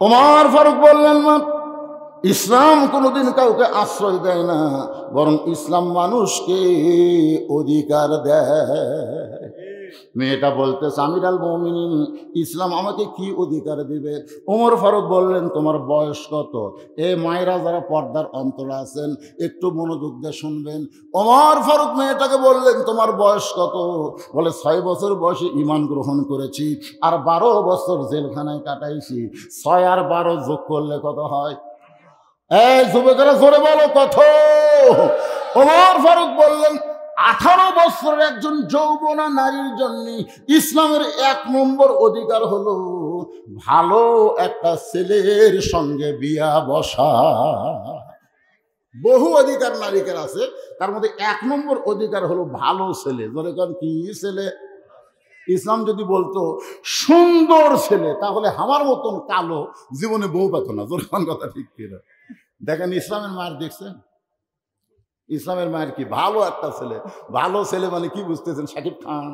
ওমর ফারুক বললেন, না, ইসলাম কোনোদিন কাউকে আশ্রয় দেয় না, বরং ইসলাম মানুষকে অধিকার দেয়। মেয়েটা বলতেছে, আমির আল মুমিনিন, ইসলাম আমাকে কি অধিকার দিবে? ওমর ফারুক বললেন, তোমার বয়স কত? এ মায়েরা যারা পর্দার অন্তরে আছেন একটু মনোযোগ দিয়ে শুনবেন। ওমর ফারুক মেয়েটাকে বললেন, তোমার বয়স কত? বলে, 6 বছর বয়সে ঈমান গ্রহণ করেছি, আর 12 বছর জেলখানায় কাটাইছি। 6 আর 12 যোগ করলে কত হয়? এই যুবকেরা জোরে বলো, কত? ওমর ফারুক বললেন, 18 বছরের একজন যৌবনা নারীর জন্য ইসলামের 1 নম্বর অধিকার হলো ভালো একটা ছেলের সঙ্গে বিয়া বসা। বহু অধিকার নারীকের আছে, তার মধ্যে 1 নম্বর অধিকার হলো ভালো ছেলে। ধরে কারণ কি ছেলে? ইসলাম যদি বলতো সুন্দর ছেলে, তাহলে আমার মতন কালো জীবনে বউ পেত না। তোর কথা ঠিক কিনা? দেখেন ইসলামের মায়ের দেখছেন, ইসলামের মায়ের কি ভালো একটা ছেলে। ভালো ছেলে মানে কি বুঝতেছেন? শাকিব খান?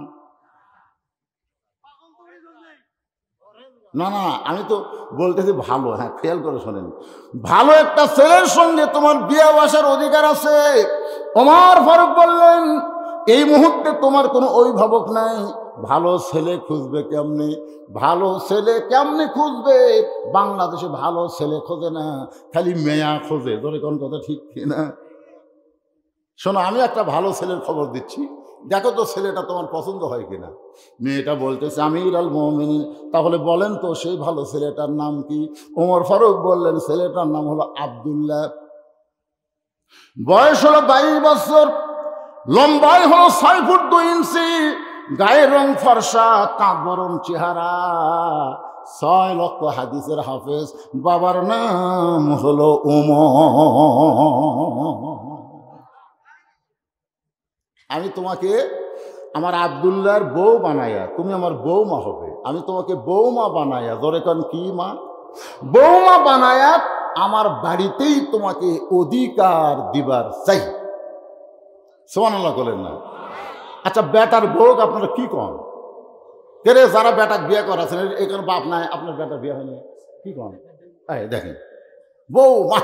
না না, আমি তো বলতেছি ভালো। হ্যাঁ, খেয়াল করে শোনেন, ভালো একটা ছেলের সঙ্গে তোমার বিয়ে বসার অধিকার আছে। ওমর ফারুক বললেন, এই মুহূর্তে তোমার কোনো অভিভাবক নাই, ভালো ছেলে খুঁজবে কেমনে? ভালো ছেলে কেমনে খুঁজবে? বাংলাদেশে ভালো ছেলে খোঁজে না, খালি মেয়া খোঁজে। ধরে কোন কথা ঠিক কিনা? শোনো, আমি একটা ভালো ছেলের খবর দিচ্ছি, দেখো তো ছেলেটা তোমার পছন্দ হয় কিনা। মেয়েটা বলতেছে, আমির আল মুমিনিন, তাহলে বলেন তো সেই ভালো ছেলেটার নাম কি? ওমর ফারুক বললেন, ছেলেটার নাম হলো আব্দুল্লাহ, বয়স হলো 22 বছর, লম্বাই হলো 6 ফুট 2 ইঞ্চি, গায়ের রং ফর্সা, কাঁধ বরণ চেহারা, 6 লক্ষ হাদিসের হাফেজ, বাবার নাম হলো ওমর। আমি তোমাকে আমার আব্দুল্লাহর বউ বানায়া, তুমি আমার বৌমা হবে। আমি তোমাকে বৌমা বানায়া, ধরে কারণ কি মা? বৌমা বানায়া আমার বাড়িতেই তোমাকে অধিকার দিবার চাই। সুবহানাল্লাহ বলেন না? আচ্ছা, বেটার বউ আপনারা কি কন? কে যারা বেটা বিয়ে করাছেন, এখানে বাপ নাই, আপনার বেটা বিয়ে হয়নি, কি কন? দেখেন বৌমা।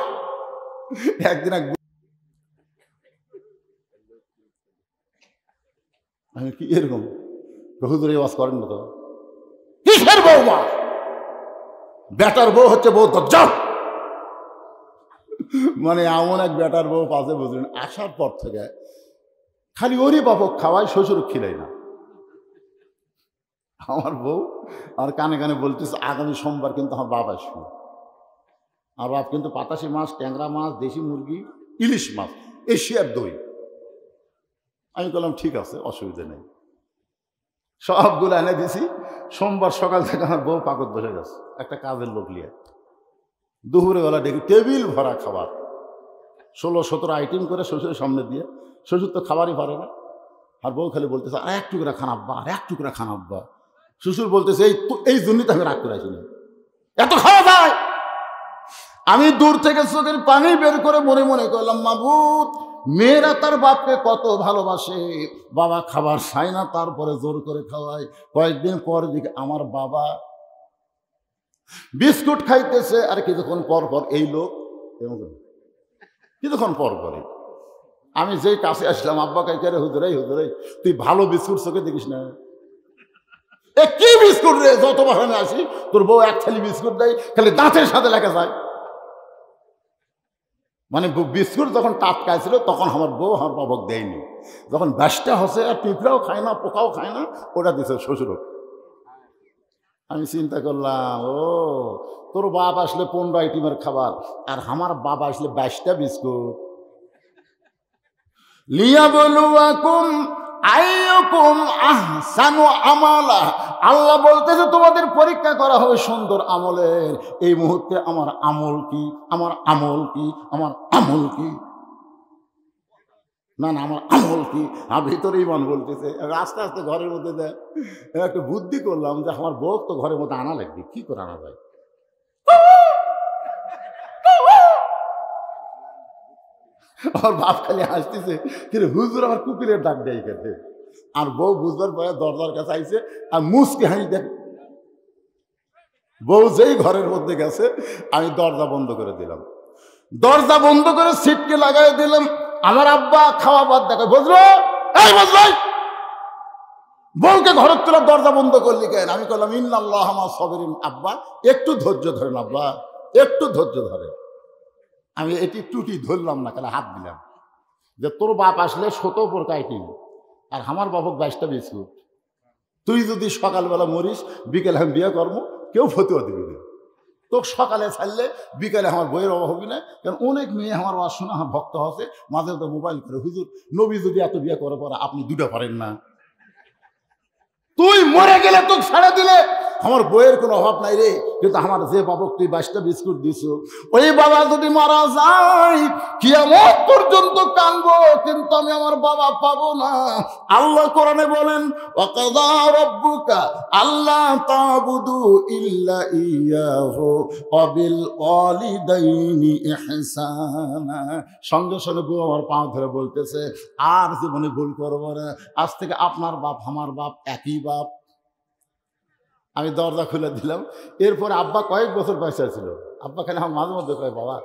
একদিন আমি কি এরকম হুজুর এই ওয়াজ করেন না তো? কিসের বৌমা? বেটার বউ হচ্ছে বউ দজ্জাল। মানে এমন এক বেটার বউ পাশে বুঝলেন, আসার পর থেকে খালি ওরই বাপক খাওয়াই, শ্বশুর খিলাই না। আমার বউ আর কানে কানে বলতেছে, আগামী সোমবার কিন্তু আমার বাপ আসবে। আর বাপ কিন্তু পাতাশি মাছ, ট্যাংরা মাছ, দেশি মুরগি, ইলিশ মাছ, এশিয়ার দই। আমি বললাম ঠিক আছে, অসুবিধা নেই। সবগুলো এনে দিছি। সোমবার সকাল থেকে আমার বউ পাকত বসে গেছে, একটা কাজের লোক নিয়ে। দুপুরে বেলা ডেকে টেবিল ভরা খাবার, 16-17 আইটেম করে শ্বশুরের সামনে দিয়ে। শ্বশুর তো খাবারই পারে না, আর বউ খালি বলতেছে, আর 1 টুকরা খান আব্বা, আর 1 টুকরা খান আব্বা। শ্বশুর বলতেছে, এই জন্যই তো আমি রাগ করে আসিনি, এত খাওয়া যায়। আমি দূর থেকে চোখের পানি বের করে মনে মনে করলাম, মাবুদ, মেয়েরা তার বাপকে কত ভালোবাসে, বাবা খাবার খায় না, তারপরে জোর করে খাওয়ায়। কয়েকদিন পর দিকে আমার বাবা বিস্কুট খাইতেছে, আর কিছুক্ষণ পর পর এই লোক, কিছুক্ষণ পর পরে আমি যেই কাছে আসলাম, আব্বা কাইকারে, হুজুরাই হুজুরাই, তুই ভালো বিস্কুট চোখে দেখিস না? এ কি বিস্কুট রে? যতবার আমি আসি তোর বউ 1 থালি বিস্কুট দেয়, খালি দাঁতের সাথে লেখা যায়। মানে বিস্কুট যখন টাটকা ছিল তখন আমার বউ আমার বাবক দেয়নি, যখন ব্যস্তা হচ্ছে আর পিঁপড়াও খায় না, পোকাও খায় না, ওটা দিছে শ্বশুর। আমি চিন্তা করলাম, ও তোর বাপ আসলে 15 আইটেমের খাবার, আর আমার বাবা আসলে 22টা বিস্কুট। লিয়াবলুয়াকুম আইয়ুকুম আহসানু আমালা, আল্লাহ বলতেছে তোমাদের পরীক্ষা করা হবে সুন্দর আমলের। এই মুহূর্তে আমার আমল কি? আমার আমল কি? আমার আমল কি? না না, আমার আমল কি? ভিতরে ইমান বলতেছে। আস্তে আস্তে ঘরের মধ্যে দেয়, একটা বুদ্ধি করলাম যে আমার বউ তো ঘরের মধ্যে আনা লাগবে, কি করে আনা যায়? আমার বাপ খালি হাসতেছে, কিন্তু হুজুর আমার কুকুরের ডাক দেয় খেতে। আর বউ বুঝবার পরে দরজার কাছে আইছে, আর মুসকে হাসি দেখ, বউ যেই ঘরের মধ্যে গেছে আমি দরজা বন্ধ করে দিলাম, দরজা বন্ধ করে সিটকে লাগাই দিলাম। আমার আব্বা খাওয়া বাদ দেখে, বুঝলো এই বুঝলো, বউকে ঘরের তোলা দরজা বন্ধ করলি কেন? আমি বললাম ইন্নাল্লাহ মা সাবিরিন, আব্বা একটু ধৈর্য ধরেন, আব্বা একটু ধৈর্য ধরেন। আমি এটি টুটি ধরলাম না, কেন হাত দিলাম যে তোর বাপ আসলে 17 পর কাইটি আর আমার বাপক 22টা বিস্কুট, তুই যদি সকালবেলা মরিস বিকেলে আমি বিয়ে করবো, কেউ ফতুয়া দিবি না। তোকে সকালে ছাড়লে বিকালে আমার বইয়ের অভাব হবে না, কারণ অনেক মেয়ে আমার ওয়াজ শুনে আমার ভক্ত হচ্ছে, মাঝে তো মোবাইল করে, হুজুর নবী যদি এত বিয়ে করে পরে আপনি দুটা পারেন না, তুই মরে গেলে তোকে ছেড়ে দিলে আমার বইয়ের কোনো অভাব নাই রে। কিন্তু আমার যে বাবক তুই 22টা বিস্কুট দিছ, ওই বাবা যদি মারা যায় কিয়ামত পর্যন্ত কানবো, কিন্তু আমি আমার বাবা পাবো না। আল্লাহ কোরআনে বলেন ওয়াকাযা রাব্বুকা আল্লা তা'বুদু ইল্লা ইয়াহু ওয়া বিল ওয়ালিদাইনি ইহসানা। সঙ্গে সঙ্গে বউ আমার পা ধরে বলতেছে আর জীবনে ভুল করবো না, আজ থেকে আপনার বাপ আমার বাপ একই বাপ। আমি দরজা খুলে দিলাম। এরপর আব্বা কয়েক বছর পয়সা ছিল, আব্বা খালি আমার মাঝে মধ্যে কয় বাবা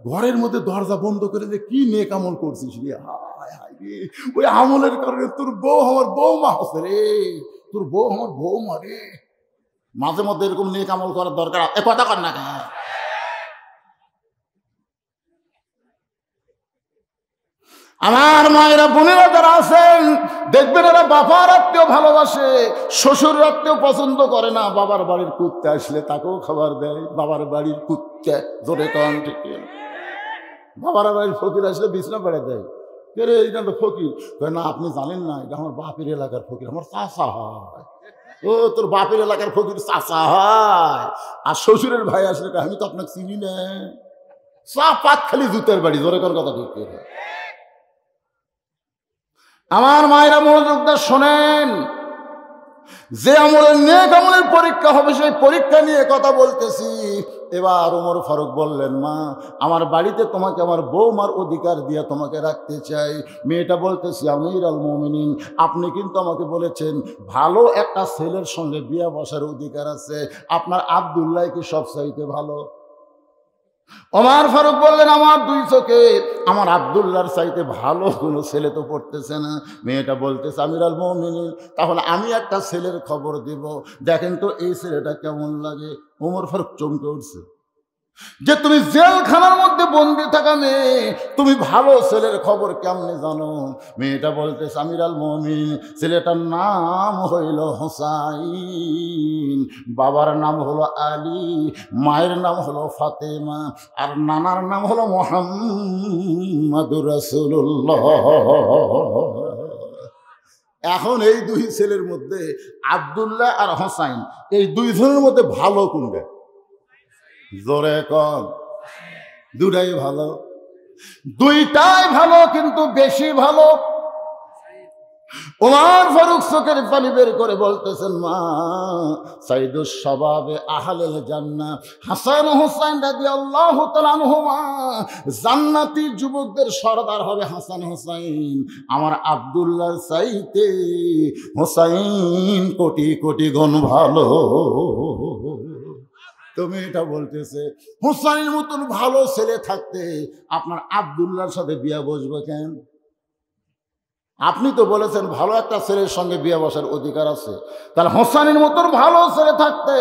ঘরের মধ্যে দরজা বন্ধ করে যে কি নেক আমল করছিস রে, হায় হায় রে, ওই আমলের কারণে তোর বউ আমার বৌমা হচ্ছে রে, তোর বউ আমার বৌমা রে। মাঝে মধ্যে এরকম নেক আমল করার দরকার, এ কথা কর না কেন? আমার মায়েরা বোনেরা যারা আছেন দেখবেন এরা বাবার আত্মীয় ভালোবাসে, শ্বশুর আত্মীয় পছন্দ করে না। বাবার বাড়ির কুত্তে আসলে তাকেও খাবার দেয়, বাবার বাড়ির কুত্তে জোরে কন ঠিক, বাবার বাড়ির ফকির আসলে বিছনা পেড়ে দেয়। কে রে এটা তো ফকির? না আপনি জানেন না, এটা আমার বাপের এলাকার ফকির, আমার চাচা হয়। ও তোর বাপের এলাকার ফকির চাচা হয়। আর শ্বশুরের ভাই আসলে আমি তো আপনাকে চিনি না, চা পাত খালি জুতের বাড়ি, জোরে কর কথা ঠিক। আমার মায়েরা মনোযোগ দিয়ে শোনেন, যে আমলের নেক আমলের পরীক্ষা হবে সেই পরীক্ষা নিয়ে কথা বলতেছি। এবার ওমর ফারুক বললেন মা আমার বাড়িতে তোমাকে আমার বৌমার অধিকার দিয়ে তোমাকে রাখতে চাই। মেয়েটা বলতেছি আমিরুল মুমিনিন, আপনি কিন্তু আমাকে বলেছেন ভালো একটা ছেলের সঙ্গে বিয়ে বসার অধিকার আছে, আপনার আব্দুল্লাহ কি সব চাইতে ভালো? ওমর ফারুক বললেন আমার দুই চোখে আমার আব্দুল্লাহর চাইতে ভালো কোনো ছেলে তো পড়তেছে না। মেয়েটা বলতেছে আমিরুল মুমিনিন, তাহলে আমি একটা ছেলের খবর দিব, দেখেন তো এই ছেলেটা কেমন লাগে। ওমর ফারুক চমকে উঠছে যে তুমি জেলখানার মধ্যে বন্দি থাকা মেয়ে, তুমি ভালো ছেলের খবর কেমনে জানো? মেয়েটা বলতেছে আমিরুল মুমিনিন, ছেলেটার নাম হইল হোসাইন, বাবার নাম হলো আলী, মায়ের নাম হলো ফাতেমা, আর নানার নাম হলো মুহাম্মাদুর রাসূলুল্লাহ। এখন এই দুই ছেলের মধ্যে আব্দুল্লাহ আর হোসাইন, এই দুইজনের মধ্যে ভালো কোনটা? জোরে কম। দুটাই ভালো, দুইটাই ভালো, কিন্তু বেশি ভালো। ওমর ফারুক চোখের পানি বের করে বলতেছেন মা সাইদুস শাবাবে আহলেল জান্নাহ হাসান হোসেন রাদিয়াল্লাহু তাআলা আনহুমা, জান্নাতি যুবকদের সরদার হবে হাসান হোসেন। আমার আব্দুল্লাহর চাইতে হোসেন কোটি কোটি গুণ ভালো। তুমি এটা বলতেছে হোসাইনের মতন ভালো ছেলে থাকতে আপনার আব্দুল্লাহর সাথে বিয়ে বসবে কেন? আপনি তো বলেছেন ভালো একটা ছেলের সঙ্গে বিয়ে বসার অধিকার আছে, তাহলে হোসাইনের মতন ভালো ছেলে থাকতে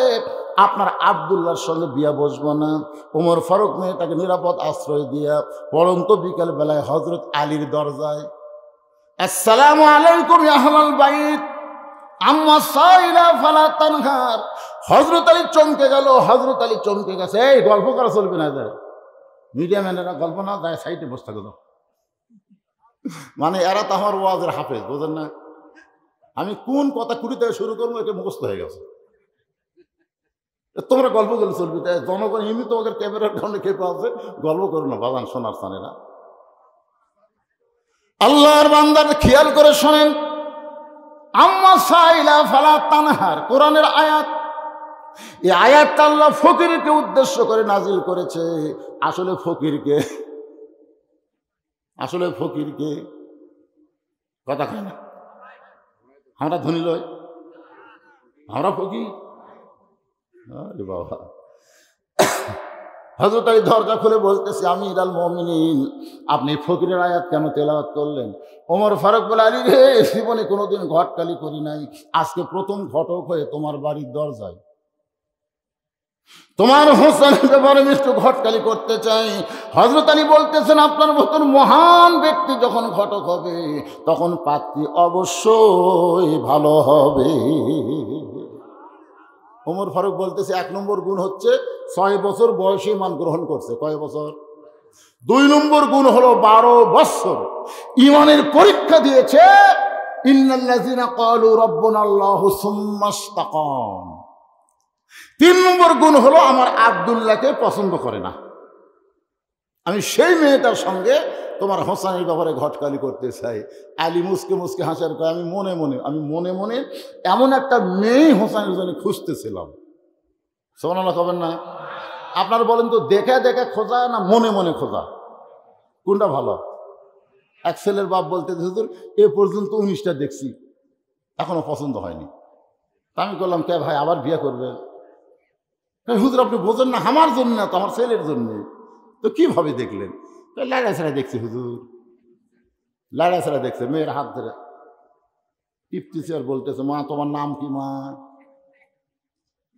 আপনার আব্দুল্লাহর সঙ্গে বিয়ে বসবো না। ওমর ফারুক মেয়েটাকে নিরাপদ আশ্রয় দিয়া পরন্ত বিকেল বেলায় হযরত আলীর দরজায় আসসালামু আলাইকুম ইয়া আহলাল বাইত আম্মা সাইলা ফালা তানহার। হযরত আলী চমকে গেল, হযরত আলী চমকে গেছে, এই গল্প করা চলবে না, যায় মিডিয়া ম্যানেরা গল্প না, যায় সাইডে বসে থাকো। মানে এরা তো আমার ওয়াজের হাফেজ, বোঝেন না? আমি কোন কথা কুড়ি থেকে শুরু করবো এটা মুখস্থ হয়ে গেছে। তোমরা গল্প করলে চলবে, তাই জনগণ এমনি তোমাদের ক্যামেরার কারণে খেপে আছে, গল্প করো না বাজান শোনার স্থানেরা। আল্লাহর বান্দার খেয়াল করে শোনেন, আম্মা সাইলা ফালা তানহার কোরআনের আয়াত। এই আয়াতটা আল্লাহ ফকিরকে উদ্দেশ্য করে নাজিল করেছে। আসলে ফকিরকে, আসলে ফকিরকে কথা কয় না, আমরা ধনী লয়, আমরা ফকির। আরে বাবা, হযরত আলী দরজা খুলে বলতেছে, আমিরুল মুমিনিন, আপনি ফকিরের আয়াত কেন তেলাওয়াত করলেন? ওমর ফারুক বলে, আলী রে, জীবনে কোনোদিন ঘটকালি করি নাই, আজকে প্রথম ঘটক হয়ে তোমার বাড়ির দরজায় তোমার হোসেনের ব্যাপারে একটু ঘটকালি করতে চাই। হযরত আলী বলতেছেন, আপনার মতন মহান ব্যক্তি যখন ঘটক হবে তখন পাত্রী অবশ্যই ভালো হবে। ওমর ফারুক বলতেছে, ১ নম্বর গুণ হচ্ছে ৬ বছর বয়সে ঈমান গ্রহণ করছে। কয় বছর? ২ নম্বর গুণ হলো ১২ বছর ঈমানের পরীক্ষা দিয়েছে। ইন্নাল্লাযীনা ক্বালু রাব্বুনাল্লাহু সুম্মা ইসতাকাম। ৩ নম্বর গুণ হলো আমার আব্দুল্লাহকে পছন্দ করে না, আমি সেই মেয়েটার সঙ্গে তোমার হোসেনের ব্যাপারে ঘটকালি করতে চাই। আলী মুসকে মুসকে হাসার করে, আমি মনে মনে এমন একটা মেয়ে হোসেনের জন্য খুঁজতেছিলাম। সুবহানাল্লাহ কবেন না? আপনারা বলেন তো, দেখে দেখে খোঁজা না মনে মনে খোঁজা, কোনটা ভালো? এক ছেলের বাপ বলতে, হুজুর এ পর্যন্ত 19টা দেখছি, এখনো পছন্দ হয়নি। তা আমি বললাম, কে ভাই আবার বিয়ে করবে? হুজুর আপনি বোঝেন না, আমার জন্য না তো, আমার ছেলের জন্য। তো কিভাবে দেখলেন? লাড়া ছাড়া দেখছি হুজুর, লাড়া ছাড়া দেখছে, মেয়ের হাত ধরে টিপতেছে আর বলতেছে, মা তোমার নাম কি মা?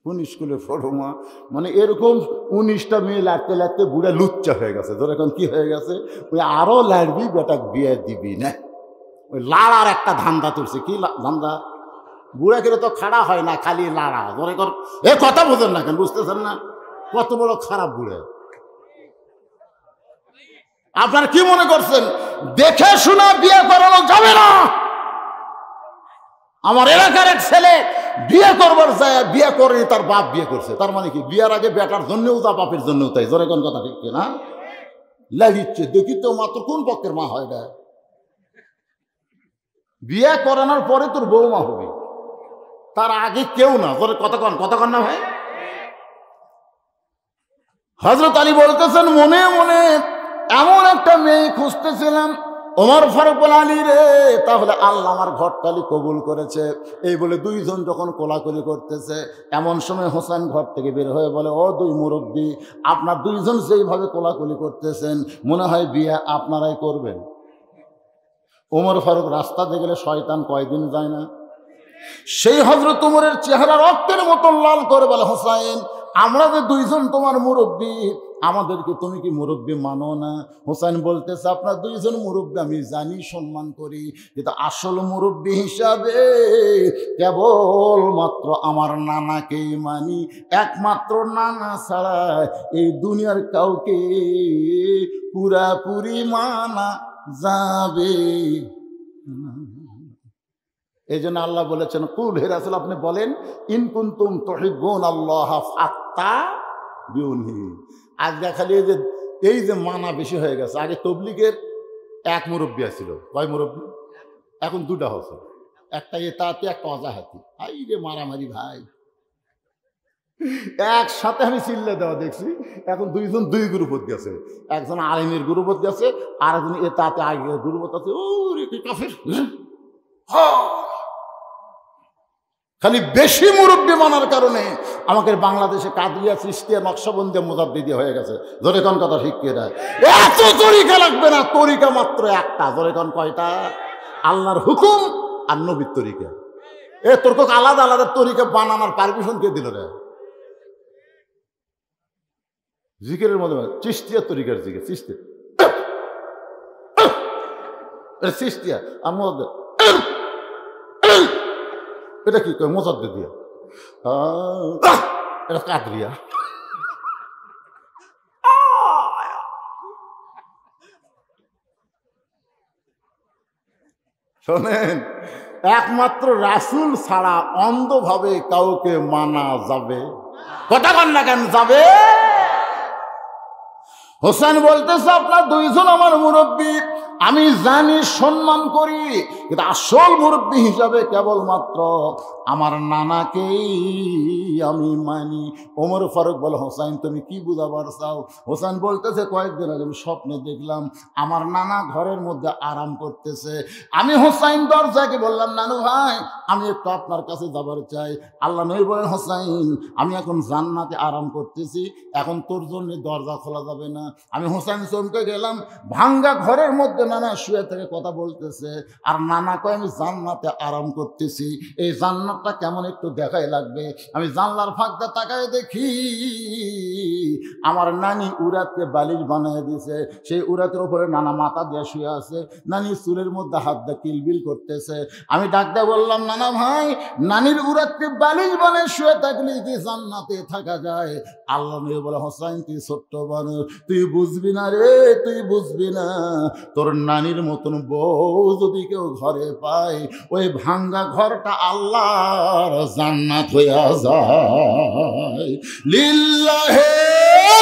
কোন স্কুলে পড়ো মা? মানে এরকম 19টা মেয়ে লাড়তে লাড়তে বুড়া লুচ্চা হয়ে গেছে। ধর এখন কি হয়ে গেছে, ওই আরো লাড়বি, বেটা বিয়ে দিবি না, ওই লাড়ার একটা ধান্দা তুলছে। কি ধান্দা? বুড়া করে তো খাড়া হয় না, খালি লাড়া। ধরে কর, এ কথা বোঝেন না কেন? বুঝতেছেন না কত বড় খারাপ বুড়ে? আপনারা কি মনে করছেন দেখে শোনা বিয়ে করানো যাবে না? আমার এলাকার এক ছেলে বিয়ে করবার যায়, বিয়ে করেনি, তার বাপ বিয়ে করছে। তার মানে কি, বিয়ের আগে বেটার জন্যও তা, বাপের জন্যও তাই। জোরে কোন কথা ঠিক না? লাগিচ্ছে দেখি তো মাত্র কোন পক্ষের মা হয় না? বিয়ে করানোর পরে তোর বৌমা হবে, তার আগে কেউ না। জোরে কথা কন না ভাই? হযরত আলী বলতেছেন, মনে মনে এমন একটা মেয়ে খুঁজতেছিলাম। ওমর ফারুক বলে, আলী রে, তাহলে আল্লাহ আমার ঘটকালি কবুল করেছে। এই বলে 2 জন যখন কোলাকুলি করতেছে, এমন সময় হোসেন ঘর থেকে বের হয়ে বলে, ও 2 মুরব্বী, আপনার 2 জন যেইভাবে কোলাকুলি করতেছেন মনে হয় বিয়ে আপনারাই করবেন। ওমর ফারুক রাস্তা দিয়ে গেলে শয়তান কয়দিন যায় না? সেই হযরত ওমরের চেহারা রক্তের মতো লাল করে বলে, হোসেন, আমরা যে 2 জন তোমার মুরব্বী, আমাদেরকে তুমি কি মুরব্বী মানো না? হোসেন বলতেছে, আপনার 2 জন মুরব্বী আমি জানি, সম্মান করি, কিন্তু আসল মুরব্বী হিসাবে কেবল মাত্র আমার নানাকেই মানি। একমাত্র নানা ছাড়া এই দুনিয়ার কাউকে পুরাপুরি মানা যাবে না। এই জন্য আল্লাহ বলেছেন, কুল হে রাসূল, আপনি বলেন, ইন কুনতুম তুহিব্বুনাল্লাহ ফাত্তাবিউনি। আজকে খালি এই যে মানা বেশি হয়ে গেছে। আগে তবলিগের 1 মুরব্বী ছিল, কয় মুরব্বী? এখন 2টা হচ্ছে, একটা এতাতি, একটা অজাহাতি। আই রে মারামারি ভাই, একসাথে আমি চিল্লে দেওয়া দেখছি। এখন 2 জন 2 গ্রুপত গেছে, একজন আলিমের গ্রুপত গেছে, আর একজন এতাতে আগে গ্রুপত আছে। ও রে কি কাফের! খালি বেশি মুরব্বী মানার কারণে আমাদের বাংলাদেশে কাদরিয়া, চিশতিয়া, নকশবন্দিয়া, মুজাদ্দিদি হয়ে গেছে। জোরে কোন কথা ঠিক কি না? এত তরিকা লাগবে না, তরিকা মাত্র একটা। জোরে কোন কয়টা? আল্লাহর হুকুম আর নবীর তরিকা। এ তোর আলাদা আলাদা তরিকা বানানোর পারমিশন কে দিল রে? জিকিরের মধ্যে চিশতিয়া তরিকার জিকির, চিশতিয়া চিশতিয়া আর মধ্যে এটা কি কয়? মুজাদ্দিদিয়া, এটা কাদরিয়া। শোনেন, একমাত্র রাসূল ছাড়া অন্ধভাবে কাউকে মানা যাবে? কথা কন না কেন? যাবে। হোসেন বলতেছে আপনার দুইজন আমার মুরব্বী, আমি জানি সম্মান করি, কিন্তু আসল মুরব্বী হিসাবে কেবলমাত্র আমার নানাকেই আমি মানি। ওমর ফারুক বলে, হোসেন তুমি কি বুঝাবার চাও? হোসেন বলতেছে, কয়েকদিন আগে আমি স্বপ্নে দেখলাম আমার নানা ঘরের মধ্যে আরাম করতেছে। আমি হোসেন দরজাকে বললাম, নানু ভাই আমি একটু আপনার কাছে যাবার চাই। আল্লাহ নবী বলেন, হোসেন আমি এখন জান্নাতে আরাম করতেছি, এখন তোর জন্য দরজা খোলা যাবে না। আমি হোসেন চমকে গেলাম, ভাঙ্গা ঘরের মধ্যে নানা শুয়ে থেকে কথা বলতেছে, আর নানা কয় আমি জান্নাতে আরাম করতেছি, এই জান্নাতটা কেমন একটু দেখাই লাগবে। আমি জানলার ফাঁকটা তাকায় দেখি আমার নানি উরাতকে বালিশ বানিয়ে দিয়েছে, সেই উরাতের উপরে নানা মাথা দিয়ে শুয়ে আছে, নানি চুলের মধ্যে হাত দিয়ে কিলবিল করতেছে। আমি ডাকতে বললাম, নানা ভাই নানির উরাতকে বালিশ বানিয়ে শুয়ে থাকলে কি জান্নাতে থাকা যায়? আল্লাহ নবী বলে, হোসেন তুই ছোট্ট মানুষ, তুই বুঝবি না রে, তুই বুঝবি না। তোর নানির মতন বউ যদি কেউ ঘরে পায়, ওই ভাঙ্গা ঘরটা আল্লাহর জান্নাত হইয়া যায়। লিল্লাহে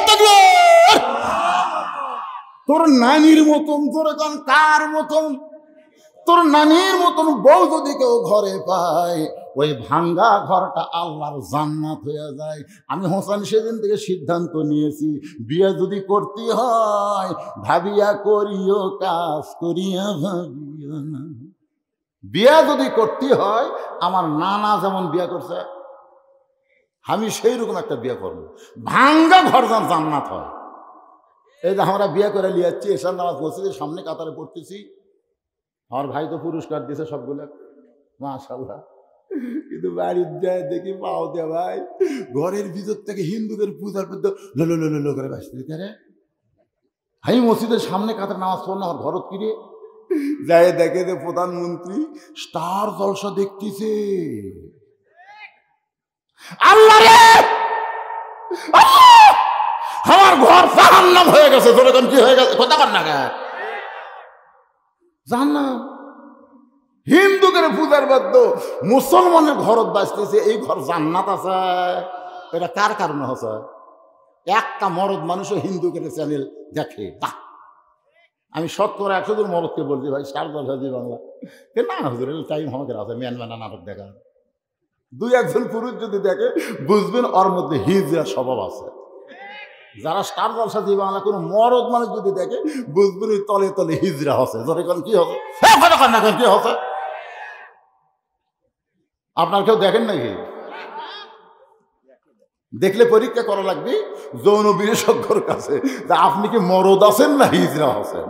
তাকবীর। তোর নানির মতন, তোর এখন কার মতন? তোর নানির মতন বউ যদি কেউ ঘরে পায়, ওই ভাঙ্গা ঘরটা আল্লাহর জান্নাত হয়ে যায়। আমি হোসেন সেদিন থেকে সিদ্ধান্ত নিয়েছি, বিয়ে যদি করতে হয় ভাবিয়া করিও কাজ, করিয়া ভাবিও না। বিয়ে যদি করতে হয় আমার নানা যেমন বিয়ে করছে, আমি সেই রকম একটা বিয়ে করবো, ভাঙ্গা ঘর যেন জান্নাত হয়। এই যে আমরা বিয়ে করে নিয়ে যাচ্ছি, এসার নামাজ মসজিদের সামনে কাতারে পড়তেছি, আমার ভাই তো পুরস্কার দিয়েছে সবগুলো, মাশাআল্লাহ। কিন্তু বাড়ির যায় দেখি পাও দে ভাই, ঘরের ভিতর থেকে হিন্দুদের পূজার মধ্যে লো লো লো লো করে বাঁচতে রে। আমি মসজিদের সামনে কাতার নামাজ পড়লাম, আমার ঘরত কিরে যায় দেখে যে প্রধানমন্ত্রী স্টার জলসা দেখতেছে। আল্লাহ রে, আমার ঘর জাহান্নাম হয়ে গেছে। যখন কি হয়ে গেছে কথা কর না, জাহান্নাম। হিন্দুদের পূজার বাদ্য মুসলমানের ঘরত বাঁচতেছে, এই ঘর জান্নাত আছে। এটা কার কারণে হচ্ছে? একটা মরদ মানুষও হিন্দুকে চ্যানেল দেখে। আমি 70-100 মরদকে বলছি, ভাই স্টার জলসা জি বাংলা না হুজুর টাইম আমাদের আছে, ম্যানম্যানা নাটক দেখা। 2-1 পুরুষ যদি দেখে বুঝবেন ওর মধ্যে হিজড়া স্বভাব আছে। যারা স্টার জলসা জি বাংলা কোনো মরদ মানুষ যদি দেখে বুঝবেন ওই তলে তলে হিজড়া হচ্ছে। ধরে কোন কি হবে কি হচ্ছে? আপনার কেউ দেখেন নাকি? দেখলে পরীক্ষা করা লাগবে যৌন বিশেষজ্ঞর কাছে, আপনি কি মরদ আছেন না হিজড়া আছেন।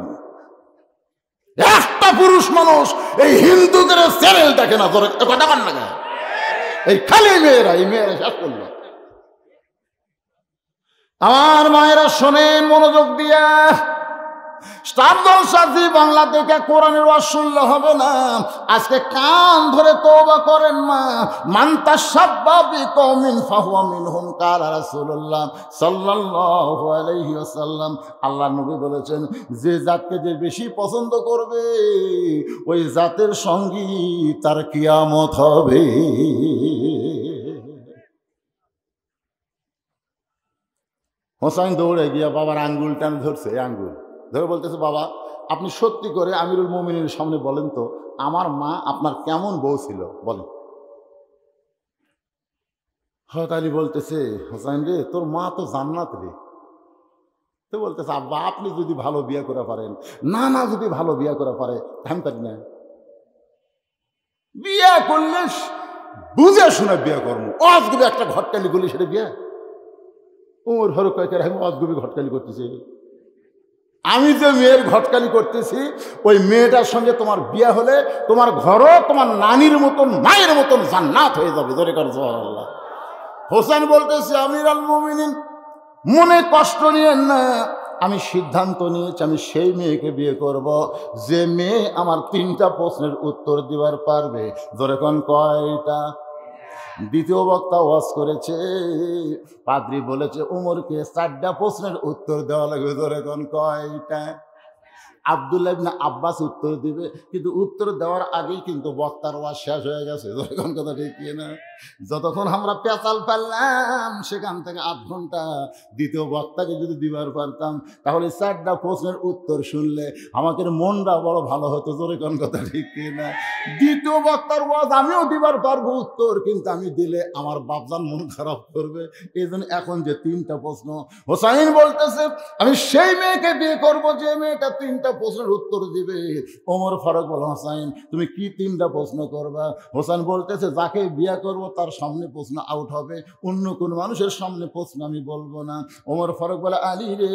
একটা পুরুষ মানুষ এই হিন্দুদের চ্যানেল দেখে না, কথা বল না, এই খালি মেয়েরা, এই মেয়েরা শেষ করল। আমার মায়েরা শোনেন মনোযোগ দিয়া, স্টার জলসা জি বাংলা থেকে কোরআনের ওয়াজ শুনলে হবে না। আজকে কান ধরে তওবা করেন মা, মান তাশাব্বা বিকওমিন ফাহুয়া মিনহুম, কালা রাসূলুল্লাহ সাল্লাল্লাহু আলাইহি ওয়াসাল্লাম। আল্লাহ নবী বলেছেন, যে জাতকে যে বেশি পছন্দ করবে ওই জাতের সঙ্গী তার কিয়ামত হবে। হোসেন দৌড়ে গিয়া বাবার আঙ্গুল টান ধরছে, আঙ্গুল ধরে বলতেছে, বাবা আপনি সত্যি করে আমিরুল মুমিনের সামনে বলেন তো, আমার মা আপনার কেমন বউ ছিল বলেন। হযরত আলী বলতেছে, হোসেন রে তোর মা তো জান্নাত রে। তো বলতেছে, আব্বা আপনি যদি ভালো বিয়ে করে পারেন, না যদি ভালো বিয়ে করে পারে আমি পারি না। বিয়ে করলে বুঝে শুনে বিয়ে করবো, অজগুবি একটা ঘটকালি গুলি সেটা বিয়ে। ওর ফারুক কয়েকের আমি অজগুবি ঘটকালি করতেছি। আমি যে মেয়ের ঘটকালি করতেছি ওই মেয়েটার সঙ্গে তোমার বিয়ে হলে তোমার ঘরও তোমার নানির মতন মায়ের মতন জান্নাত হয়ে যাবে। ধরে কর সুবহানাল্লাহ। হোসেন বলতেছে, আমিরুল মুমিনিন মনে কষ্ট নিয়েন না, আমি সিদ্ধান্ত নিয়েছি আমি সেই মেয়েকে বিয়ে করব যে মেয়ে আমার 3টা প্রশ্নের উত্তর দিবার পারবে। ধরে কোন কয়টা? দ্বিতীয় বক্তা ওয়াজ করেছে, পাদ্রী বলেছে উমরকে 4টা প্রশ্নের উত্তর দেওয়া লাগবে। ধরে কোন কয়টা? আব্দুল্লাহ ইবনে আব্বাস উত্তর দিবে, কিন্তু উত্তর দেওয়ার আগেই কিন্তু বক্তার ওয়াজ শেষ হয়ে গেছে। ধরে কোন কথা ঠিক কি না? যতক্ষণ আমরা পেঁচাল পারলাম সেখান থেকে 8 ঘন্টা দ্বিতীয় বক্তাকে যদি দিবার পারতাম তাহলে 4টা প্রশ্নের উত্তর শুনলে আমাদের মনটা বড় ভালো হতো। জোরে কোন কথা ঠিক কিনা? দ্বিতীয় বক্তার ওয়াজ আমিও দিবার পারবো উত্তর, কিন্তু আমি দিলে আমার বাপজান মন খারাপ করবে। এই জন্য এখন যে 3টা প্রশ্ন, হোসাইন বলতেছে আমি সেই মেয়েকে বিয়ে করব যে মেয়েটা 3টা প্রশ্নের উত্তর দিবে। ওমর ফারুক বলে হোসাইন তুমি কি 3টা প্রশ্ন করবা? হোসেন বলতেছে যাকে বিয়ে করব তার সামনে প্রশ্ন আউট হবে, অন্য কোন মানুষের সামনে প্রশ্ন আমি বলবো না। ওমর ফারুক বলে আলী রে,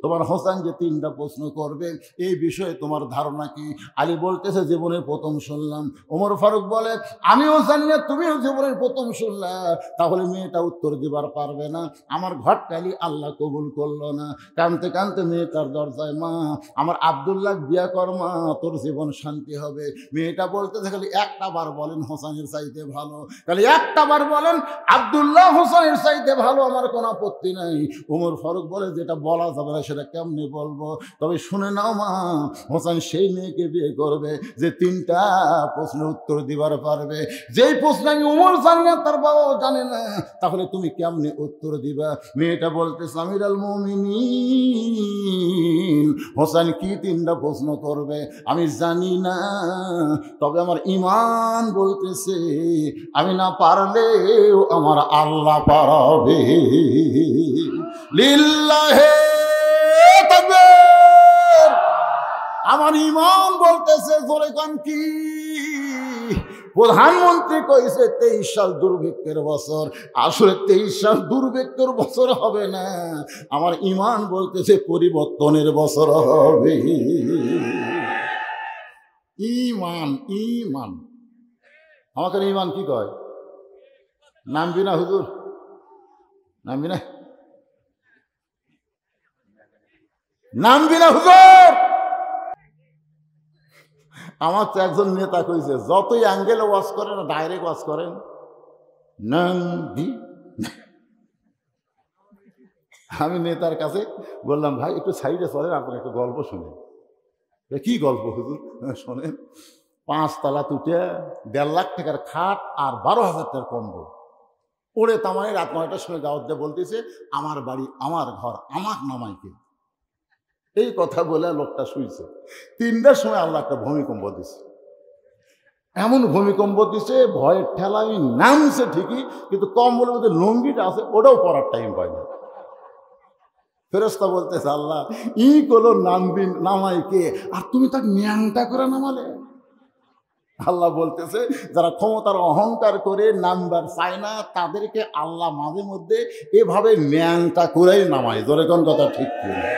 তোমার হোসেন যে 3টা প্রশ্ন করবে এই বিষয়ে তোমার ধারণা কি? আলী বলতেছে জীবনের প্রথম শুনলাম। ওমর ফারুক বলে আমিও জানি না, তুমিও জীবনের প্রথম শুনলা, তাহলে মেয়েটা উত্তর দিবার পারবে না। আমার ঘরটালি আল্লাহ কবুল করলো না। কানতে কানতে মেয়েটার দরজায়, মা আমার আব্দুল্লাহ বিয়া কর মা, তোর জীবন শান্তি হবে। মেয়েটা বলতেছে খালি একটা বার বলেন হোসেনের চাইতে ভালো, খালি একটা বার বলেন আব্দুল্লাহ হোসেনের চাইতে ভালো, আমার কোনো আপত্তি নাই। ওমর ফারুক বলে যেটা বলা যাবে না সেটা কেমনে বলবো, তবে শুনে নাও মা, হোসেন সেই মেয়েকে বিয়ে করবে যে 3টা প্রশ্নের উত্তর দিবার পারবে। যেই প্রশ্ন আমি ওমর জানি না তার বাবাও জানে না, তাহলে তুমি কেমনে উত্তর দিবা? মেয়েটা বলতেছে আমিরুল মুমিনিন, হোসেন কি 3টা প্রশ্ন করবে আমি জানি না, তবে আমার ঈমান বলতেছে আমি না পারলেও আমার আল্লাহ পারবে। লিল্লাহে তাকবীর। আমার ঈমান বলতেছে, জোরে কান কি? প্রধানমন্ত্রী কইছে 23 সাল দুর্ভিক্ষের বছর, আসলে 23 সাল দুর্ভিক্ষের বছর হবে না, আমার ঈমান বলতেছে পরিবর্তনের বছর হবে। ঈমান ঈমান আমাকে ঈমান কি কয়? নামবি না হুজুর? নামবি না? নামবি না হুজুর? আমার তো একজন নেতা কইছে যতই অ্যাঙ্গেলে ওয়াজ করেন ডাইরেক্ট ওয়াজ করেন নামবি। আমি নেতার কাছে বললাম ভাই একটু সাইডে চলেন, আপনার একটু গল্প শুনেন। কি গল্প হুজুর? শোনেন, 5 তলা তুটে 1.5 লাখ টাকার খাট আর 12,000 টাকার কম্বল ওড়ে তামাই রাত 9টার সময় দাওয়াত দিয়ে বলতেছে আমার বাড়ি আমার ঘর আমাক নামাইকে। এই কথা বলে লোকটা শুইছে। 3টার সময় আল্লাহ একটা ভূমিকম্প দিছে, এমন ভূমিকম্প দিছে ভয়ের ঠেলা আমি নামছে ঠিকই, কিন্তু কম্বলের মধ্যে লুঙ্গিটা আছে ওটাও পরার টাইম পাইনি। ফেরেশতা বলতেছে আল্লাহ ই করলো নামবি নামাইকে আর তুমি তাকে ন্যাংটা করে নামালে। আল্লাহ বলতেছে যারা ক্ষমতার অহংকার করে নাম্বার চায় না তাদেরকে আল্লাহ মাঝে মধ্যে এভাবে ন্যাংটা করেই নামায়। জোরে কোন কথা ঠিক কিনা?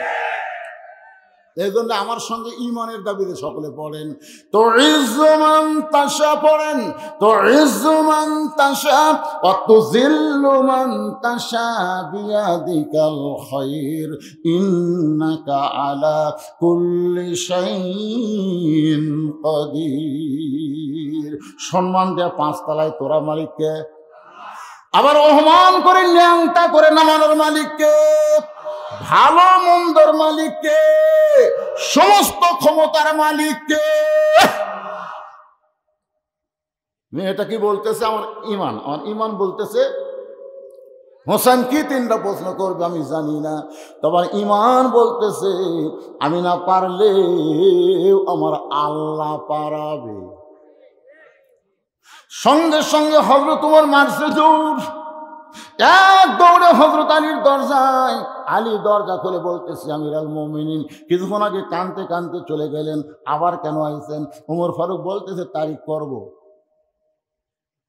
এই জন্য আমার সঙ্গে ঈমানের দাবিতে সকলে পড়েন তো ইজ্জুমান তাশা, পড়েন তো ইজ্জুমান তাশা ওয়া তুযিল্লু মান তাশা বিয়াদিকাল খায়র ইন্নাকা আলা কুল্লি শাইইন কাদির। সম্মান দেয়া 5 তলায় তোরা মালিককে, আবার অপমান করে ন্যাংটা করে নামানোর মালিককে, ভালো মন্দর মালিককে, সমস্ত ক্ষমতার মালিককে। মেয়েটা কি বলতেছে? আমার ঈমান বলতেছে হোসেন কি 3টা প্রশ্ন করবে আমি জানি না, তোমার ঈমান বলতেছে আমি না পারলে আমার আল্লাহ পারাবে। সঙ্গে সঙ্গে হযরত ওমর মারছে দৌড়, এক দৌড়ে হযরত আলীর দরজায়। আলী দরজা খুলে বলতেছে আমিরুল মুমিনিন। কিছুক্ষণ আগে কানতে কানতে চলে গেলেন, আবার কেন আইছেন? ওমর ফারুক বলতেছে তারিখ করব।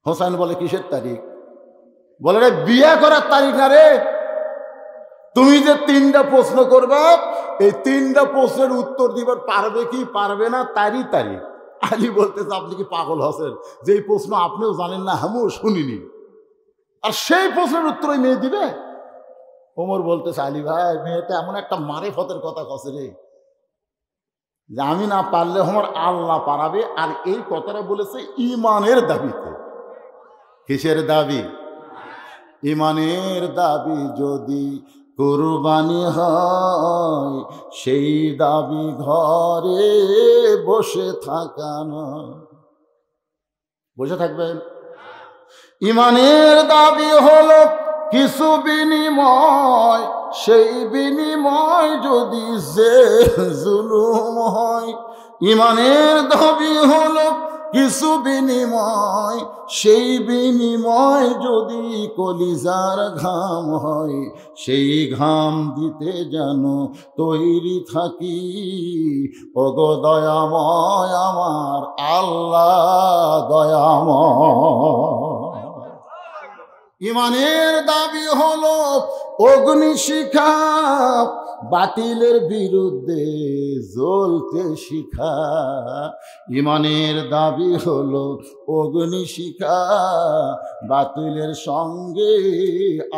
হোসেন বলে কিসের তারিখ? বলে রে বিয়ে করার তারিখ না রে, তুমি যে 3টা প্রশ্ন করবা এই 3টা প্রশ্নের উত্তর দিবার পারবে কি পারবে না তারই তারিখ। আলী বলতেছে আপনি কি পাগল হচ্ছেন? যেই প্রশ্ন আপনিও জানেন না আমিও শুনিনি, আর সেই প্রশ্নের উত্তর ওই মেয়ে দিবে? ওমর বলতেছে আলী ভাই মেয়েটা এমন একটা মারেফতের কথা কছে রে যে আমি না পারলে আমার আল্লাহ পারাবে। আর এই কথাটা বলেছে ঈমানের দাবিতে। কিসের দাবি? ঈমানের দাবি যদি কুরবানি হয় সেই দাবি ঘরে বসে থাকা না। বসে থাকবেন? ইমানের দাবি হলো কিছু বিনিময়, সেই বিনিময় যদি যে জুলুম হয়। ইমানের দাবি হলো কিছু বিনিময়, সেই বিনিময় যদি কলিজার ঘাম হয়। সেই ঘাম দিতে যেন তৈরি থাকি, ওগো দয়াময় আমার আল্লাহ দয়াময়। ইমানের দাবি হলো অগ্নিশিখা, বাতিলের বিরুদ্ধে জ্বলতে শিখা। ইমানের দাবি হলো অগ্নিশিখা, বাতিলের সঙ্গে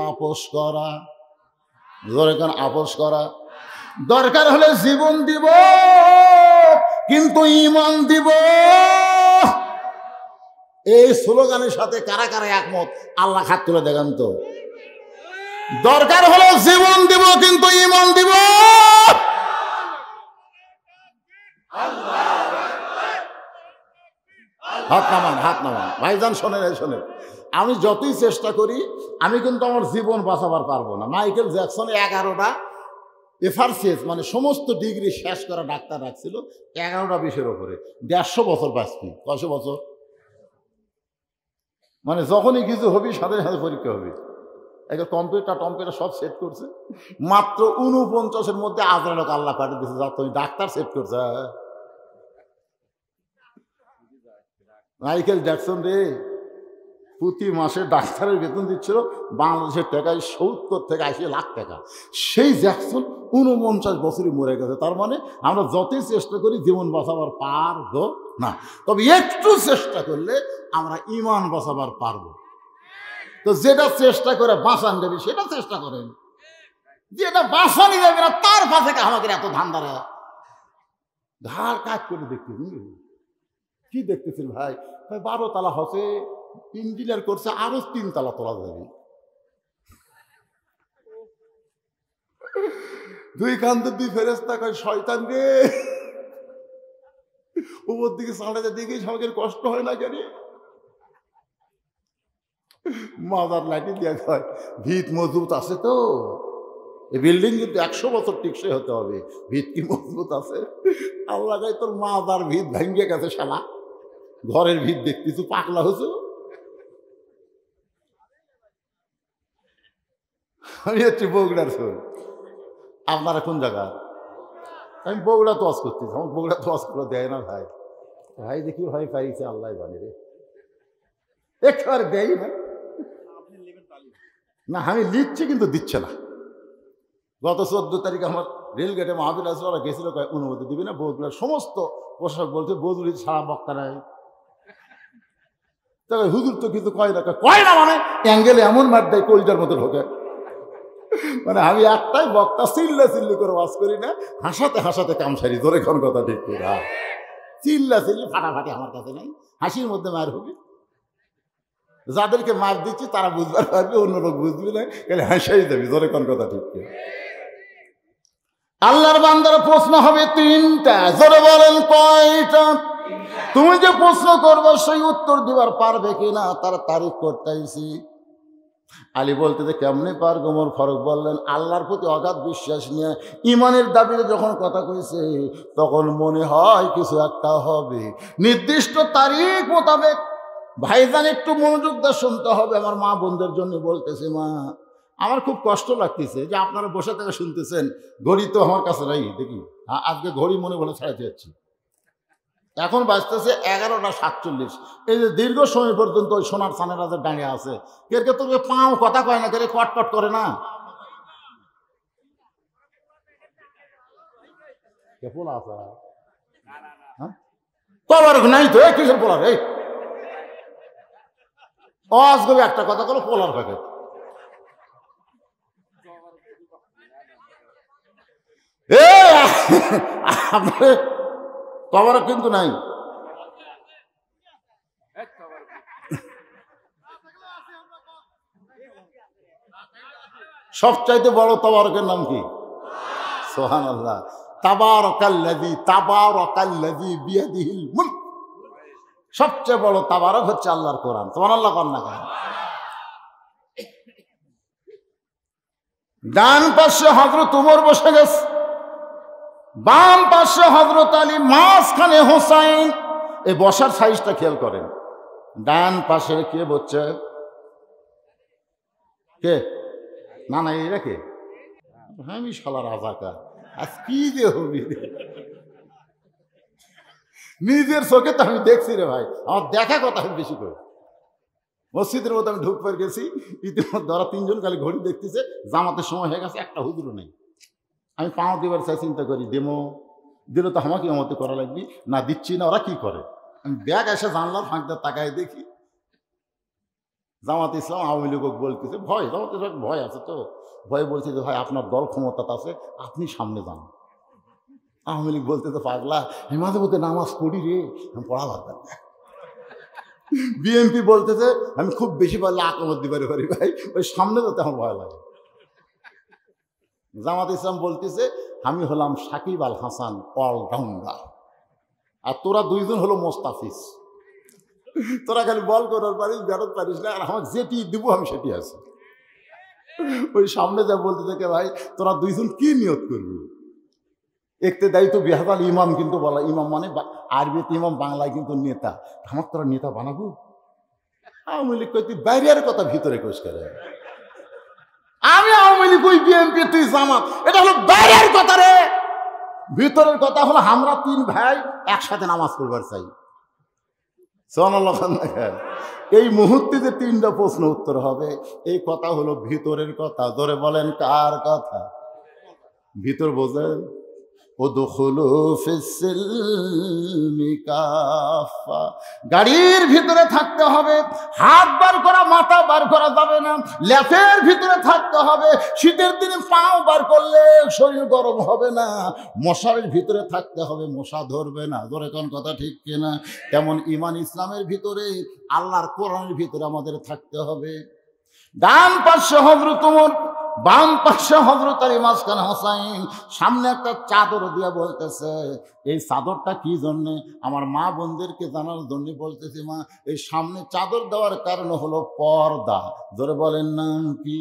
আপোষ করা। দরকার আপোষ করা, দরকার হলে জীবন দিব, কিন্তু ইমান দিব। এই স্লোগানের সাথে কারা কারা একমত? আল্লাহ হাত তুলে দেখান তো। দরকার হলো জীবন দিব, কিন্তু ইমান দিব। হাত নামান, হাত নামান ভাইজান। শোনেন, শোনেন, আমি যতই চেষ্টা করি আমি কিন্তু আমার জীবন বাঁচাবার পারবো না। মাইকেল জ্যাকসনে 11টা এফআরসিএস মানে সমস্ত ডিগ্রি শেষ করা ডাক্তার রাখছিল, 11টা বিষের ওপরে 150 বছর বাঁচবি। কয়শো বছর? মানে যখনই কিছু হবি সাথে সাথে পরীক্ষা হবে। একটা কম্পিউটার সব সেট করছে, মাত্র 49-এর মধ্যে আজরাইলকে আল্লাহ পাঠিয়ে দিচ্ছে, যা তুমি ডাক্তার সেট করছে। মাইকেল জ্যাকসন রে প্রতি মাসে ডাক্তারের বেতন দিচ্ছিল বাংলাদেশের টাকায় 70 থেকে 80 লাখ টাকা। সেই জ্যাকসন 49 বছরই মরে গেছে। তার মানে আমরা যতই চেষ্টা করি জীবন বাঁচাবার পারবো না, তবে একটু চেষ্টা করলে আমরা ইমান বাঁচাবার পারবো। তো যেটা চেষ্টা করে বাঁচান যাবে সেটা চেষ্টা করেন, যেটা বাঁচানি যাবে না তার পাশে আমাকে এত ধান্দারা ঘাড় কাজ করে দেখতেছি। কি দেখতেছেন ভাই? 12 তলা হচ্ছে, ইঞ্জিনিয়ার করছে, আরো 3 তলা তোলা যাবে। 2 কান্দের 2 ফেরেশতা কয় শয়তান রে, উপর দিকে চালাতে দিকে সবাইকে কষ্ট হয় না কেন? মাদার লাঠি দিয়ে কয় ভিত মজবুত আছে তো, এই বিল্ডিং কিন্তু 100 বছর টিকসই হতে হবে, ভিত কি মজবুত আছে? আল্লাহ কয় তোর মাদার ভিত ভেঙে গেছে শালা, ঘরের ভিত দেখতেছু পাকলা হয়েছে। আমি হচ্ছি বগুড়ার শোন। আপনারা কোন জায়গা? আমি বগুড়া তোয়াজ করতেছি। আমার বগুড়া তোয়াজ করে দেয় না ভাই। ভাই দেখি ভাই পাইছে আল্লাহ জানে রে, একেবারে দেয় না। না আমি লিখছি কিন্তু দিচ্ছে না। গত 14 তারিখে আমার রেলগেটে মাহফিল আসলে ওরা গেছিল, অনুমতি দিবি না? বগুড়ার সমস্ত প্রশাসক বলছে বদুরি ছাড়া বক্তা নাই। তবে হুজুর তো কিছু কয় না মানে অ্যাঙ্গেলে এমন মার দেয় কলজার মতো ঢোকে। মানে আমি একটাই বক্তা, চিল্লি করে ওয়াজ করি না, হাসাতে হাসাতে কাম সারি। ধরে কোন কথা ঠিক করে চিল্লি ফাটাফাটি আমার কাছে নাই, হাসির মধ্যে মার হবে। যাদেরকে মার দিচ্ছি তারা বুঝবার পারবে, অন্য লোক বুঝবি না, তাহলে হাসাই দেবি। ধরে কোন কথা ঠিক করে। আল্লাহর বান্দার প্রশ্ন হবে 3টা। জোরে বলেন কয়টা? তুমি যে প্রশ্ন করবো সেই উত্তর দিবার পারবে কিনা তার তারিখ করতেছি। আলী বলতে যে কেমনে পারবো? ওমর ফারুক বললেন আল্লাহর প্রতি অগাধ বিশ্বাস নিয়ে ইমানের দাবিতে যখন কথা কইছে তখন মনে হয় কিছু একটা হবে, নির্দিষ্ট তারিখ মোতাবেক। ভাইজান একটু মনোযোগ দিয়ে শুনতে হবে। আমার মা বোনদের জন্য বলতেছে, মা আমার খুব কষ্ট লাগতেছে যে আপনারা বসে থেকে শুনতেছেন। ঘড়ি তো আমার কাছে নাই, দেখি আজকে ঘড়ি মনে বলে ছাড়াতে যাচ্ছি। এখন বাজতেছে 11:47। এই যে দীর্ঘ সময় পর্যন্ত ওই সোনার চানের রাজার ডাঙে আছে। কে তো পাও কথা কয় না, কে কটকট করে না। পোলা আছে কবার নাই তো, কিসের পোলার? এই অজগবি একটা কথা বলো, পোলার থাকে। আপনার তবরক কিন্তু নাই। সবচাইতে বড় তবরকের নাম কি? সুবহানাল্লাহ। তাবারাকাল্লাযী বিয়াদিহিল মুলক। সবচেয়ে বড় তাবারক হচ্ছে আল্লাহর কোরআন। সুবহানাল্লাহ কন্যা কেন? ডান পাশে হযরত ওমর বসে গেছে, বাম পাশে হযরত আলী, মাঝখানে হোসাইন। এই বসার সাইজটা খেয়াল করেন। ডান পাশে কে বসছে? কে? না না, এরা কে? আমি শালা রাজাকার। আজ কি যে হবি, নিজের চোখে তো আমি দেখছি রে ভাই, আমার দেখা কথা আমি বেশি করে। মসজিদের মধ্যে আমি ঢুকতে গেছি, ইতিমধ্যে ওরা তিনজন খালি ঘড়ি দেখতেছে, জামাতের সময় হয়ে গেছে, একটা হুজুরও নেই। আমি পাও দিবার চাই, চিন্তা করি দেমো, দিলে তো আমাকে মতো করা লাগবে, না দিচ্ছি না, ওরা কি করে। আমি ব্যাগ এসে জানলার ফাঁকতে তাকায় দেখি জামাত ইসলাম আওয়ামী লীগ বলতেছে, ভয়, জামাত ইসলাম ভয় আছে তো, ভয় বলছে যে ভাই আপনার দল ক্ষমতা আছে, আপনি সামনে যান। আওয়ামী লীগ বলতেছে পাগলা, আমি মাঝে মধ্যে নামাজ পড়ি রে, আমি পড়া পারতাম না। বিএনপি বলতেছে আমি খুব বেশি পারলে আক্রমণ দিতে পারি ভাই, ওই সামনে যেতে আমার ভয় লাগে। জামাত ইসলাম বলতেছে আমি হলাম সাকিব আল হাসান অলরাউন্ডার, আর তোরা দুইজন হলো মোস্তাফিজ, তোরা খালি বল করার পারিস, ব্যাটত পারিস না, আর আমার যেটি দিব আমি সেটি আছি। ওই সামনে যা বলতে থাকে ভাই তোরা দুইজন কি নিয়ত করবি, একতে দায়িত্ব বিহাদাল ইমাম, কিন্তু বলা ইমাম মানে আরবিতে ইমাম, বাংলায় কিন্তু নেতা। আমার তোরা নেতা বানাবো? আওয়ামী লীগ কই তুই বাইরের কথা ভিতরে কোষ করে, আমি আওয়ামী লীগ ওই বিএনপি তুই জামাত, এটা হলো বাইরের কথা রে। ভিতরের কথা হলো আমরা তিন ভাই একসাথে নামাজ পড়বার চাই। সুবহানাল্লাহ। এই মুহূর্তে যে তিনটা প্রশ্ন উত্তর হবে, এই কথা হলো ভিতরের কথা। ধরে বলেন কার কথা? ভিতর বোঝেন। গাড়ির ভিতরে থাকতে হবে, হাত বার করা মাথা বার করা যাবে না, ল্যাপের ভিতরে থাকতে হবে, শীতের দিনে পাও বার করলে শরীর গরম হবে না, মশারির ভিতরে থাকতে হবে, মশা ধরবে না। ধরে কোন কথা ঠিক কিনা? তেমন ঈমান ইসলামের ভিতরে, আল্লাহর কোরআনের ভিতরে আমাদের থাকতে হবে। ডান পাশে হযরত ওমর, বাম পাশে হযরত আলী, মাঝখানে হোসাইন। সামনে একটা চাদর দিয়া বলতেছে, এই চাদরটা কি জন্যে? আমার মা বোনদেরকে জানার জন্য বলতেছে, মা এই সামনে চাদর দেওয়ার কারণ হলো পর্দা। ধরে বলেন নাম কি?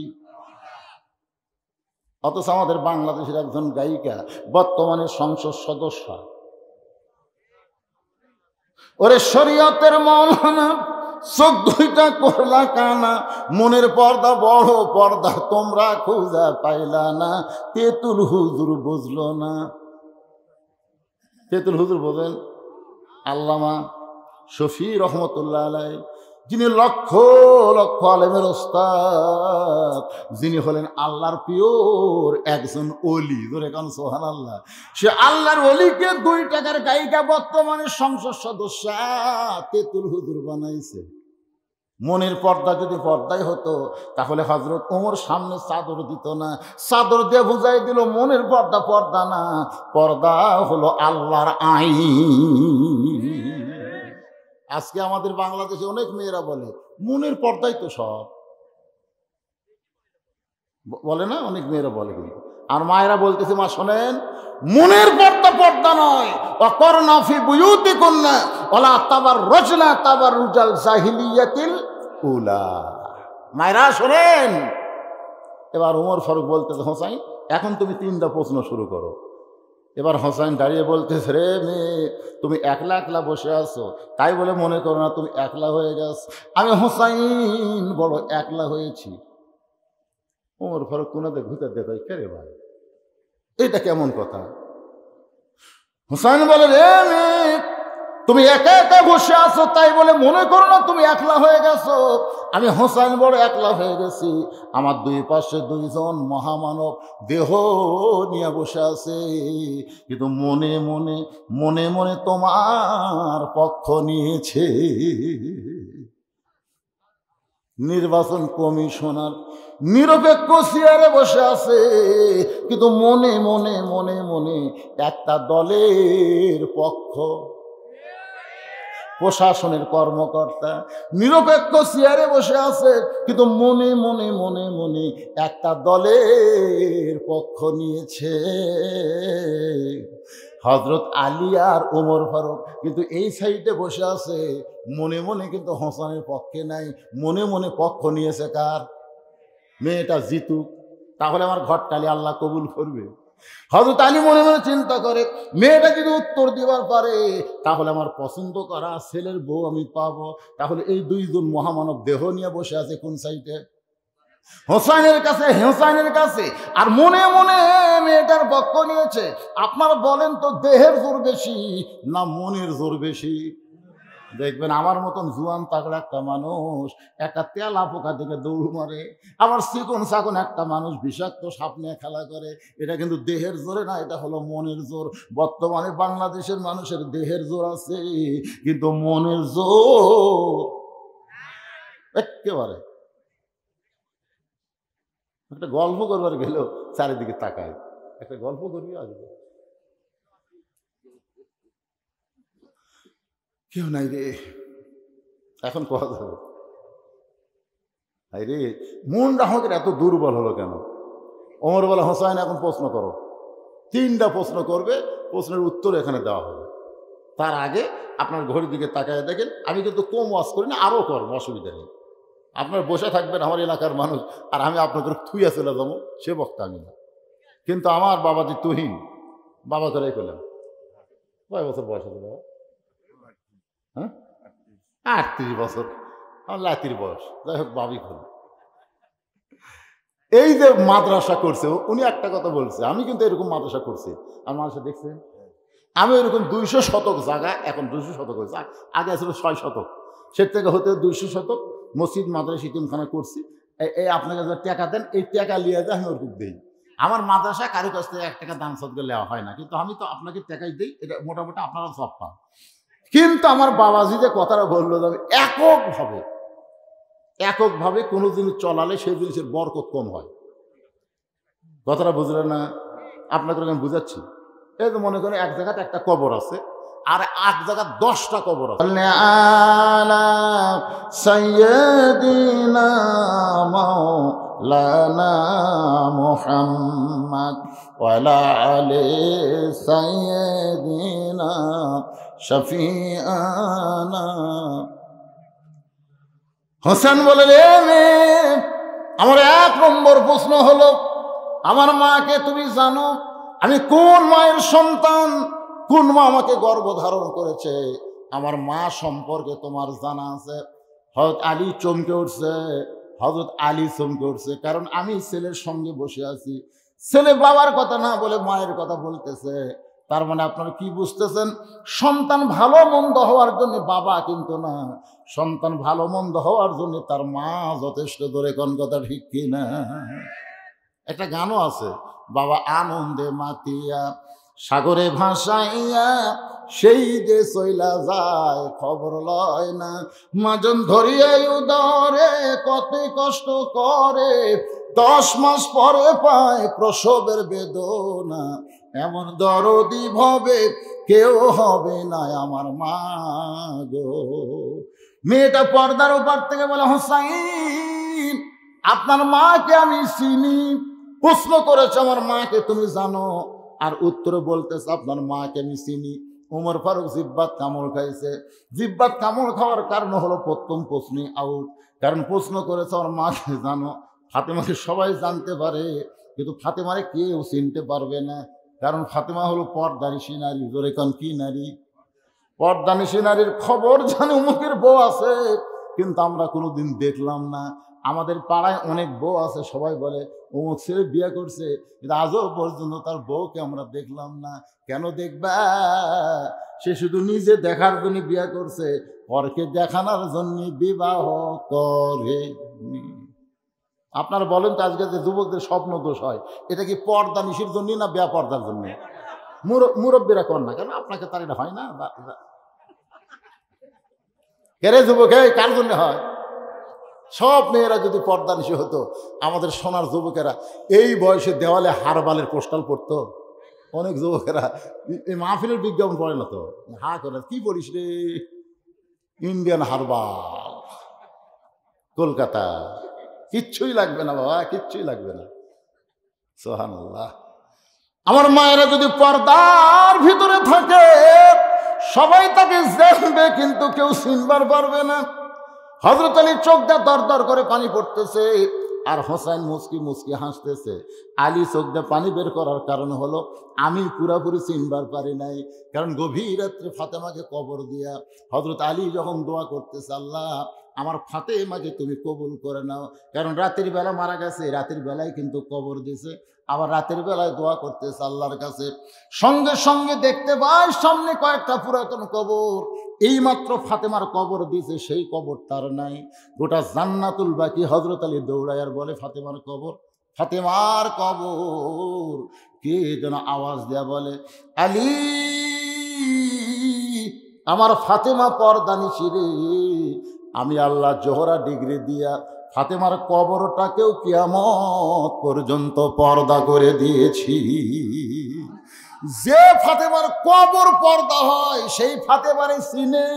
অথচ আমাদের বাংলাদেশের একজন গায়িকা বর্তমানে সংসদ সদস্য। ওরে শরীয়তের মাওলানা, চোখ দুইটা করলা কানা, মনের পর্দা বড় পর্দা তোমরা খুঁজা পাইলা না, তেতুল হুজুর বুঝলো না। তেতুল হুজুর বোঝেন? আল্লামা শফি রহমতুল্লাহ আলাই, যিনি লক্ষ লক্ষ আলেমের ওস্তাদ, যিনি হলেন আল্লাহর পিওর একজন ওলি। ধরে কারণ সুবহানাল্লাহ। সে আল্লাহর ওলিকে 2 টাকার গায়িকা বর্তমানে সংসদ সদস্য তেতুল হুজুর বানাইছে। মনের পর্দা যদি পর্দাই হতো তাহলে হযরত ওমর সামনে চাদর দিত না, চাদর দিয়ে বুঝাই দিল মনের পর্দা পর্দা না, পর্দা হলো আল্লাহর আইন। আজকে আমাদের বাংলাদেশে অনেক মেয়েরা বলে মনের পর্দাই তো সব, বলে না? অনেক মেয়েরা বলে, কিন্তু আর মায়েরা বলতেছে, মা শোনেন, মনের পর্দা পর্দা নয়, ওয়াকরনা ফি বুয়ুতিকুন্না ওয়ালা তাবাররুজনা তাবাররুজাল জাহিলিয়াতিল উলা। মায়েরা শোনেন। এবার ওমর ফারুক বলতেছে, হোসাইন এখন তুমি 3টা প্রশ্ন শুরু করো। এবার হোসাইন দাঁড়িয়ে বলতেছে, রে মেয়ে তুমি একলা একলা বসে আছো, তাই বলে মনে করো না তুমি একলা হয়ে গেছ। আমি হোসাইন বড় একলা হয়েছি। ওমর ফারুক কোনাতে ঘুরতে দেখায়, কে রে ভাই এটা কেমন কথা? হোসাইন বলে, রে মেয়ে তুমি একা একা বসে আছো, তাই বলে মনে করো না তুমি একলা হয়ে গেছো। আমি হোসাইন বড় একলা হয়ে গেছি। আমার 2 পাশে 2 জন মহামানব দেহ নিয়ে বসে আছে, কিন্তু মনে মনে মনে মনে তোমার পক্ষ নিয়েছে। নির্বাচন কমিশনার নিরপেক্ষ চেয়ারে বসে আছে, কিন্তু মনে মনে মনে মনে একটা দলের পক্ষ। প্রশাসনের কর্মকর্তা, নিরপেক্ষ চেয়ারে বসে আছে, কিন্তু মনে মনে মনে মনে একটা দলের পক্ষ নিয়েছে, হযরত আলী আর ওমর ফারুক। কিন্তু এই সাইডে বসে আছে, মনে মনে কিন্তু হোসেনের পক্ষে নাই, মনে মনে পক্ষ নিয়েছে কার? মেয়েটা জিতুক, তাহলে আমার ঘরটালি আল্লাহ কবুল করবে। হযরত আলী মনে মনে চিন্তা করে, মেয়েটা যদি উত্তর দিবার পারে তাহলে আমার পছন্দ করা ছেলের বউ আমি পাবো। তাহলে এই দুইজন মহামানব দেহ নিয়ে বসে আছে কোন সাইডে? হোসাইনের কাছে, হোসাইনের কাছে। আর মনে মনে মেয়েটার পক্ষ নিয়েছে। আপনারা বলেন তো, দেহের জোর বেশি না মনের জোর বেশি? দেখবেন আমার মতন জুয়ান তাগড়া একটা মানুষ একটা তেলা পোকা থেকে দৌড় মারে, আবার চিকন চাকন একটা মানুষ বিষাক্ত সাপ নিয়ে খেলা করে। এটা কিন্তু দেহের জোরে না, এটা হলো মনের জোর। বর্তমানে বাংলাদেশের মানুষের দেহের জোর আছে, কিন্তু মনের জোর একেবারে। একটা গল্প করবার গেল চারিদিকে তাকায়, একটা গল্প করবি আসবে, কেউ নাই রে, এখন কথা হবে। আরে মনটা আমাদের এত দুর্বল হলো কেন? ওমর বলে, হোসাইন এখন প্রশ্ন করো। 3টা প্রশ্ন করবে, প্রশ্নের উত্তর এখানে দেওয়া হবে। তার আগে আপনার ঘড়ির দিকে তাকায় দেখেন, আমি কিন্তু কম ওয়াজ করি না, আরও করবো, অসুবিধা নেই। আপনার বসে থাকবেন আমার এলাকার মানুষ, আর আমি আপনাদের থুইয়া চলে যাবো, সে বক্তা আমি না। কিন্তু আমার বাবাজি তুহিন, বাবা তোরাই করলেন, কয় বছর বয়স আছে বাবা? হ্যাঁ, 38 বছর, আমার লাতির বয়স। যাই হোক, বাবি খুল। এই যে মাদ্রাসা করছে, উনি একটা কথা বলছে, আমি কিন্তু এরকম মাদ্রাসা করছি। আর মাদ্রাসা দেখছেন, আমি এরকম 200 শতক জায়গা, এখন 200 শতক হয়েছে, আগে ছিল 6 শতক, সে থেকে হতে 200 শতক মসজিদ মাদ্রাসা ইতিমখানা করছি। এই আপনাকে যে টাকা দেন, এই টাকা লিয়ে যায় আমি ওরকম দিই। আমার মাদ্রাসা কারো কাছ থেকে 1 টাকা দান সদকা নেওয়া হয় না, কিন্তু আমি তো আপনাকে টাকাই দিই, এটা মোটামুটি আপনারা সব পান। কিন্তু আমার বাবাজি যে কথাটা বললো, যাবে এককভাবে কোনো জিনিস চলালে সেই জিনিসের বরকত কম হয়। কথাটা বুঝলেন না? আপনাকে আমি বুঝাচ্ছি। এই তো মনে করেন এক জায়গাতে একটা কবর আছে, আর এক জায়গায় 10টা কবর আছে। সাইয়্যিদিনা মাওলানা মুহাম্মদ ওয়া আলা আলি সাইয়্যিদিনা শফিআনা। হোসেন বলে, রে মেয়ে, আমার 1 নম্বর প্রশ্ন হলো, আমার মাকে তুমি জানো? আমি কোন মায়ের সন্তান? কোন মা আমাকে গর্ভধারণ করেছে? আমার মা সম্পর্কে তোমার জানা আছে? হযরত আলী চমকে উঠছে, হযরত আলী চমকে উঠছে, কারণ আমি ছেলের সঙ্গে বসে আছি, ছেলে বাবার কথা না বলে মায়ের কথা বলতেছে। তার মানে আপনারা কি বুঝতেছেন? সন্তান ভালো মন্দ হওয়ার জন্য বাবা কিন্তু না, সন্তান ভালো মন্দ হওয়ার জন্য তার মা যথেষ্ট। ধরে কোন কথা ঠিক কিনা? একটা গানও আছে, বাবা আনন্দে মাতিয়া সাগরে ভাসাইয়া সেই যে চইলা যায় খবর লয় না, মাজন ধরিয়াই উদরে কত কষ্ট করে, 10 মাস পরে পায় প্রসবের বেদনা, এমন দরদি ভবে কেউ হবে না আমার মা গো। মেয়েটা পর্দার ওপার থেকে বলে, হোসাইন, আপনার মাকে আমি চিনি। প্রশ্ন করেছে, আমার মাকে তুমি জানো? আর উত্তরে বলতেছে, আপনার মাকে আমি চিনি। ওমর ফারুক জিব্বাত কামড় খাইছে। জিব্বাত কামড় খাওয়ার কারণ হলো প্রথম প্রশ্নই আউট, কারণ প্রশ্ন করেছে আমার মাকে জানো? ফাতেমাকে সবাই জানতে পারে, কিন্তু ফাতেমারে কেউ চিনতে পারবে না, কারণ ফাতেমা হলো পর্দানিশী নারী। জোরে কান কি নারী? পর্দানিশী নারীর খবর জানে অমুকের বউ আছে, কিন্তু আমরা কোনোদিন দেখলাম না। আমাদের পাড়ায় অনেক বউ আছে, সবাই বলে অমুক ছেলে বিয়ে করছে, কিন্তু আজও পর্যন্ত তার বউকে আমরা দেখলাম না। কেন দেখবা? সে শুধু নিজে দেখার জন্য বিয়ে করছে, পরকে দেখানোর জন্য বিবাহ করে। আপনারা বলেন তো, আজকে যে যুবকদের স্বপ্ন দোষ হয়, এটা কি পর্দা নিশির জন্য না বেপর্দার জন্য? মুরব্বীরা কর না কেন? আপনাকে তার এটা হয় না? কেরে যুবক, কার জন্য হয়? সব মেয়েরা যদি পর্দা নিশি হতো, আমাদের সোনার যুবকেরা এই বয়সে দেওয়ালে হারবালের পোস্টাল পড়তো। অনেক যুবকেরা এই মাহফিলের বিজ্ঞাপন পড়ে না তো, হা করে কি পড়িস রে, ইন্ডিয়ান হারবার, কলকাতা। কিচ্ছুই লাগবে না বাবা, কিচ্ছুই লাগবে না। সুবহানাল্লাহ। আমার মায়েরা যদি পর্দার ভিতরে থাকে সবাই তাকে দেখবে কিন্তু কেউ চিনবার পারবে না। হযরত আলীর চোখ দিয়ে দর দর করে পানি পড়তেছে, আর হোসেন মুস্কি মুস্কি হাসতেছে। আলী চোখ দিয়ে পানি বের করার কারণ হলো আমি পুরাপুরি চিনবার পারি নাই, কারণ গভীর রাত্রে ফাতেমাকে কবর দিয়া হযরত আলী যখন দোয়া করতেছে, আল্লাহ আমার ফাতেমাকে তুমি কবুল করে নাও, কারণ রাতের বেলা মারা গেছে, রাতের বেলায় কিন্তু কবর দিয়েছে, আবার রাতের বেলায় দোয়া করতেছে আল্লাহর কাছে। সঙ্গে সঙ্গে দেখতে পাই সামনে কয়েকটা পুরাতন কবর, এইমাত্র ফাতেমার কবর দিয়েছে, সেই কবর তার নাই। গোটা জান্নাতুল বাকি হযরত আলী দৌড়ায় আর বলে ফাতেমার কবর, ফাতেমার কবর। কে যেন আওয়াজ দেয়া বলে, আলী আমার ফাতেমা পর্দা নিছি রে, আমি আল্লাহ জোহরা ডিগ্রি দিয়া ফাতেমার কবরটাকেও কিয়ামত পর্যন্ত পর্দা করে দিয়েছি। যে ফাতেমার কবর পর্দা হয় সেই ফাতেমারে চিনে।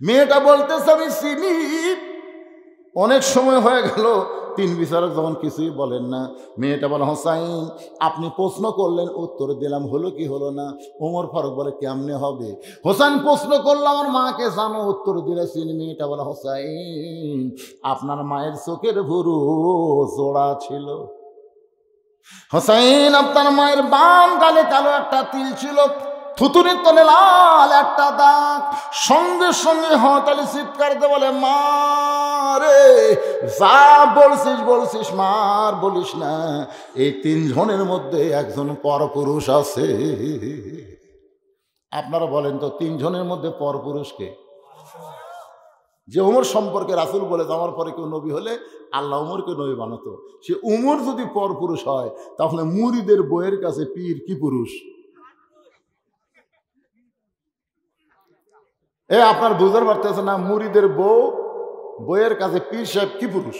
মেয়েটা বলতেছে আমি চিনি। অনেক সময় হয়ে গেল, তিন বিচারক যখন কিছুই বলেন না, মেয়েটা বলে হোসাইন আপনি প্রশ্ন করলেন উত্তর দিলাম, হলো কি হলো না? ওমর ফারুক বলে কেমনে হবে? হোসাইন প্রশ্ন করলো আমার মাকে জানো? উত্তর দিলে চিনি। মেয়েটা বলে হোসাইন আপনার মায়ের চোখের ভুরু জোড়া ছিল। হোসাইন আপনার মায়ের বাম গালে কালো একটা তিল ছিল, থুতুনির তলে লাল একটা দাগ। সঙ্গে সঙ্গে হতালি চিৎকার দিয়ে বলে মা রে, যা বলছিস বলছিস, মার বলিস না, এই তিনজনের মধ্যে একজন পরপুরুষ আছে। আপনারা বলেন তো তিনজনের মধ্যে পরপুরুষকে? যে উমর সম্পর্কে রাসূল বলে আমার পরে কেউ নবী হলে আল্লাহ উমরকে নবী বানাতো, সে উমর যদি পরপুরুষ হয় তাহলে মুরিদের বইয়ের কাছে পীর কি পুরুষ? আপনার বুঝতে পারতেছে না? মুরিদের বইয়ের কাছে পীর সাহেব কি পুরুষ?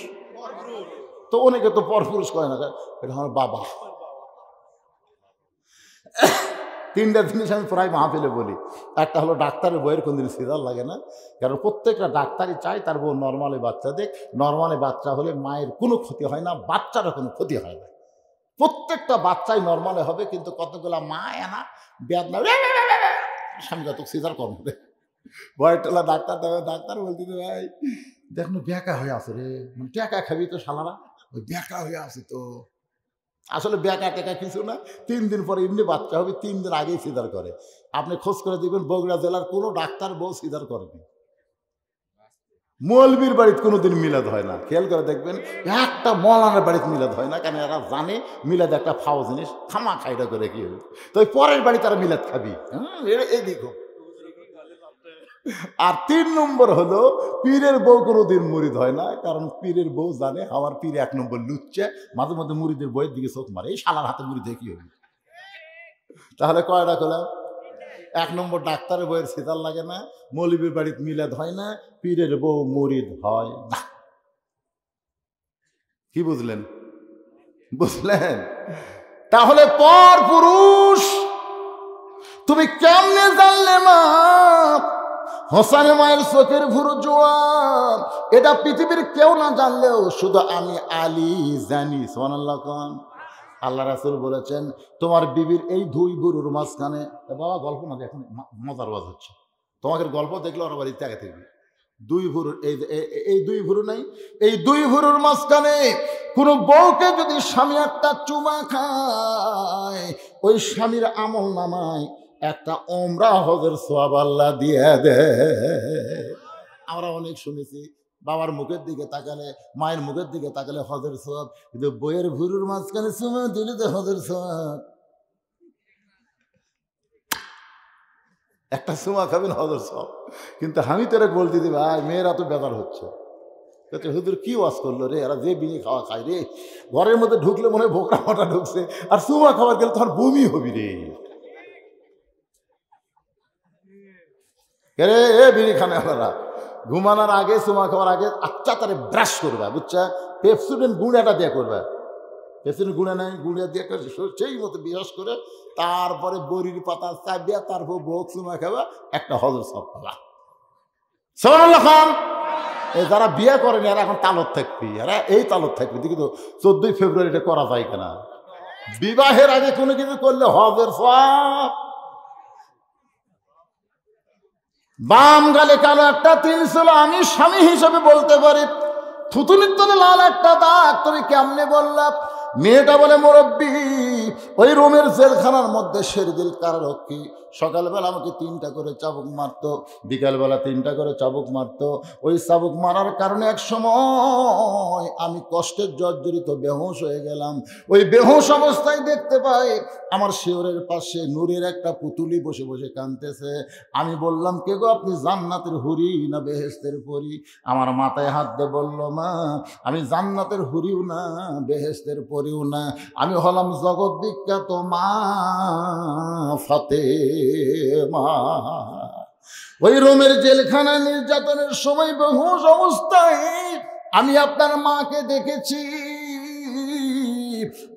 তো অনেকে তো পরপুরুষ কয় না, এটা আমার বাবা। তিনটা জিনিস আমি প্রায় মাহফিলে বলি। একটা হলো ডাক্তারের বইয়ের কোনদিন সিজার লাগে না, কারণ প্রত্যেকটা ডাক্তারই চায় তার বউ নর্মালি বাচ্চা দেখ। নর্মালি বাচ্চা হলে মায়ের কোনো ক্ষতি হয় না, বাচ্চারও কোনো ক্ষতি হয় না। প্রত্যেকটা বাচ্চাই নর্মালে হবে, কিন্তু কতগুলা মা এনা বেদনা স্বামী যত সিজার কম হবে। বয়টেলা ডাক্তার দেবে, ডাক্তার বলতে ভাই দেখুন ব্যাকা হয়ে আছে রে, ট্যাকা খাবি তো শালারা, ওই ব্যাকা হয়ে আছে তো। আসলে ব্যাকা টেকা কিছু না, 3 দিন পরে এমনি বাচ্চা হবে, 3 দিন আগেই সিজার করে। আপনি খোঁজ করে দেখবেন বগুড়া জেলার কোনো ডাক্তার বউ সিজার করেনি। মৌলবীর বাড়িতে কোনোদিন মিলাদ হয় না, খেয়াল করে দেখবেন। একটা মৌলানার বাড়িতে মিলাদ হয় না, কারণ এরা জানে মিলাদ একটা ফাও জিনিস, খামা খাইটা করে কি হবে, তো পরের বাড়ি তারা মিলাদ খাবি। এই দেখো। আর 3 নম্বর হলো পীরের বউ কোনোদিন মুরিদ হয় না, কারণ পীরের বউ জানে আমার পীর 1 নম্বর লুচ্চে, মাঝে মধ্যে মুরিদের বইয়ের দিকে চোখ মারে, এই শালার হাতে মুরিদ কি হবে? তাহলে কয়টা করলাম? 1 নম্বর ডাক্তারের বইয়ের সিজার লাগে না, মৌলবীর বাড়িতে মিলাদ হয় না, পীরের বউ মুরিদ হয় না। কি বুঝলেন? বুঝলেন? তাহলে পর পুরুষ তুমি কেমনে জানলে মা হোসেনের মায়ের চোখের ভুরু জোড়া? এটা পৃথিবীর কেউ না জানলেও শুধু আমি আলী জানি। সুবহানাল্লাহ। আল্লাহ রাসূল বলেছেন তোমার বিবির এই 2 ভুরুর মাঝখানে, বাবা গল্প না এখন মজার ওয়াজ হচ্ছে, তোমাদের গল্প দেখলে ওরা বাড়িতে আগে থাকবে। 2 ভুরুর এই 2 ভুরু নাই, এই 2 ভুরুর মাঝখানে কোনো বউকে যদি স্বামী একটা চুমা খায়, ওই স্বামীর আমল নামায় একটা ওমরা হজের সওয়াব আল্লাহ দিয়ে দেয়। আমরা অনেক শুনেছি বাবার মুখের দিকে তাকালে, মায়ের মুখের দিকে তাকালে হজের সওয়াব, কিন্তু বইয়ের ভুরুর মাঝখানে চুমা দিলে তো হজের সওয়াব। একটা চুমা খাবেন হজের সওয়াব। কিন্তু আমি তোরা বলতে দিই ভাই মেয়েরা তো বেকার হচ্ছে, হুজুর কি ওয়াজ করলো রে, এরা যে বিনি খাওয়া খায় রে, ঘরের মধ্যে ঢুকলে মনে হয় ভোকরা মোটা ঢুকছে, আর চুমা খাবার গেলে তোমার বমি হবি রে। রে এ বিড়ি খানে আপনারা ঘুমানোর আগে চুমা খাওয়ার আগে আচ্ছা তারে ব্রাশ করবা, বুঝছা? পেপসুডেন্ট গুঁড়াটা দিয়ে করবা, পেপসুডেন্ট গুঁড়া নাই, গুঁড়া দিয়ে সেই মতো বিরাস করে তারপরে বড়ির পাতা চাবিয়া তারপর বউ চুমা খাবা, একটা হজর সব পাবা। সুবহানাল্লাহ খান। এই যারা বিয়ে করেনি এরা এখন তালত থাকবি, এরা এই তালত থাকবি। দেখি তো 14 ফেব্রুয়ারি এটা করা যায় কিনা। বিবাহের আগে কোনো কিছু করলে হজের সওয়াব। বাম গালে কালো একটা তিল ছিল, আমি স্বামী হিসেবে বলতে পারি। থুতুনির তলে লাল একটা দাগ, তুমি কেমনে বললা? মেয়েটা বলে, মুরব্বী, ওই রোমের জেলখানার মধ্যে শেরদিল কারারক্ষী সকালবেলা আমাকে 3টা করে চাবুক মারতো, বিকালবেলা 3টা করে চাবুক মারতো। ওই চাবুক মারার কারণে এক সময় আমি কষ্টের জর্জরিত বেহুশ হয়ে গেলাম। ওই বেহুশ অবস্থায় দেখতে পাই আমার শিওরের পাশে নূরের একটা পুতুলি বসে বসে কাঁদতেছে। আমি বললাম, কে গো আপনি, জান্নাতের হুরি না বেহেশতের পরী? আমার মাথায় হাত দিয়ে বলল, মা আমি জান্নাতের হুরিও না বেহেশতের পরীও না, আমি হলাম জগৎ বিখ্যাত মা ফাতেমা। ওই রোমের জেলখানা নির্যাতনের সময় বেহুশ অবস্থায় আমি আপনার মাকে দেখেছি।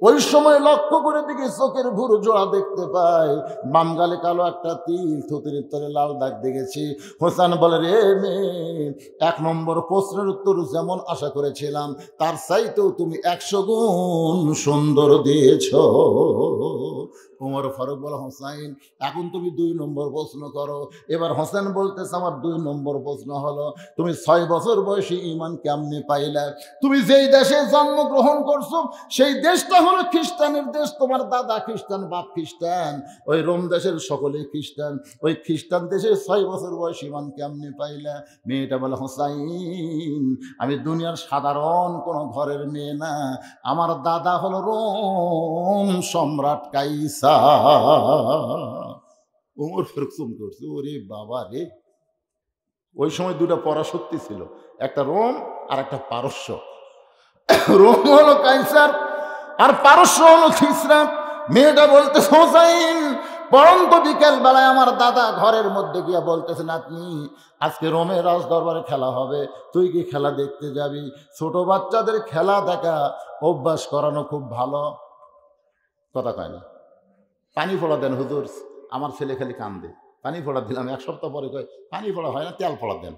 ওই সময় লক্ষ্য করে দিকে চোখের ভুরু জোড়া দেখতে পাই, বাম গালে কালো একটা তিল, থুতনির তলে লাল দাগ দেখেছি। হোসেন বলে, রে মেয়ে, 1 নম্বর প্রশ্নের উত্তর যেমন আশা করেছিলাম তার চাইতেও তুমি 100 গুণ সুন্দর দিয়েছ। ওমর ফারুক বলে, হোসাইন এখন তুমি 2 নম্বর প্রশ্ন করো। এবার হোসেন বলতেছে, আমার 2 নম্বর প্রশ্ন হলো, তুমি 6 বছর বয়সে ঈমান কেমনে পাইলা? তুমি যেই দেশে জন্মগ্রহণ করছো সেই দেশটা হলো খ্রিস্টানের দেশ, তোমার দাদা খ্রিস্টান, বাপ খ্রিস্টান, ওই রোম দেশের সকলেই খ্রিস্টান। ওই খ্রিস্টান দেশে 6 বছর বয়স ঈমান কেমনে পাইলা? মেয়েটা বলে, হোসাইন আমি দুনিয়ার সাধারণ কোনো ঘরের মেয়ে না, আমার দাদা হলো রোম সম্রাট কাইসার। ওমর ফারুক চমকে উঠছে, ওরে বাবা রে। ওই সময় 2টা পরাশক্তি ছিল, একটা রোম আর একটা পারস্য। রোম হলো কাইসার আর পারস্য হলো খিসরা। মেয়েটা বলতে, হোসাইন পরন্ত বিকেল বেলায় আমার দাদা ঘরের মধ্যে গিয়া বলতেছে, নাতনি আজকে রোমের রাজ দরবারে খেলা হবে, তুই কি খেলা দেখতে যাবি? ছোট বাচ্চাদের খেলা দেখা অভ্যাস করানো খুব ভালো। কথা কয় না। পানি ফোড়া দেন হুজুর, আমার ছেলে খালি কান্দে। পানি ফোড়া দিলাম, 1 সপ্তাহ পরে কয় পানি ফোড়া হয় না, তেল ফোড়া দেন।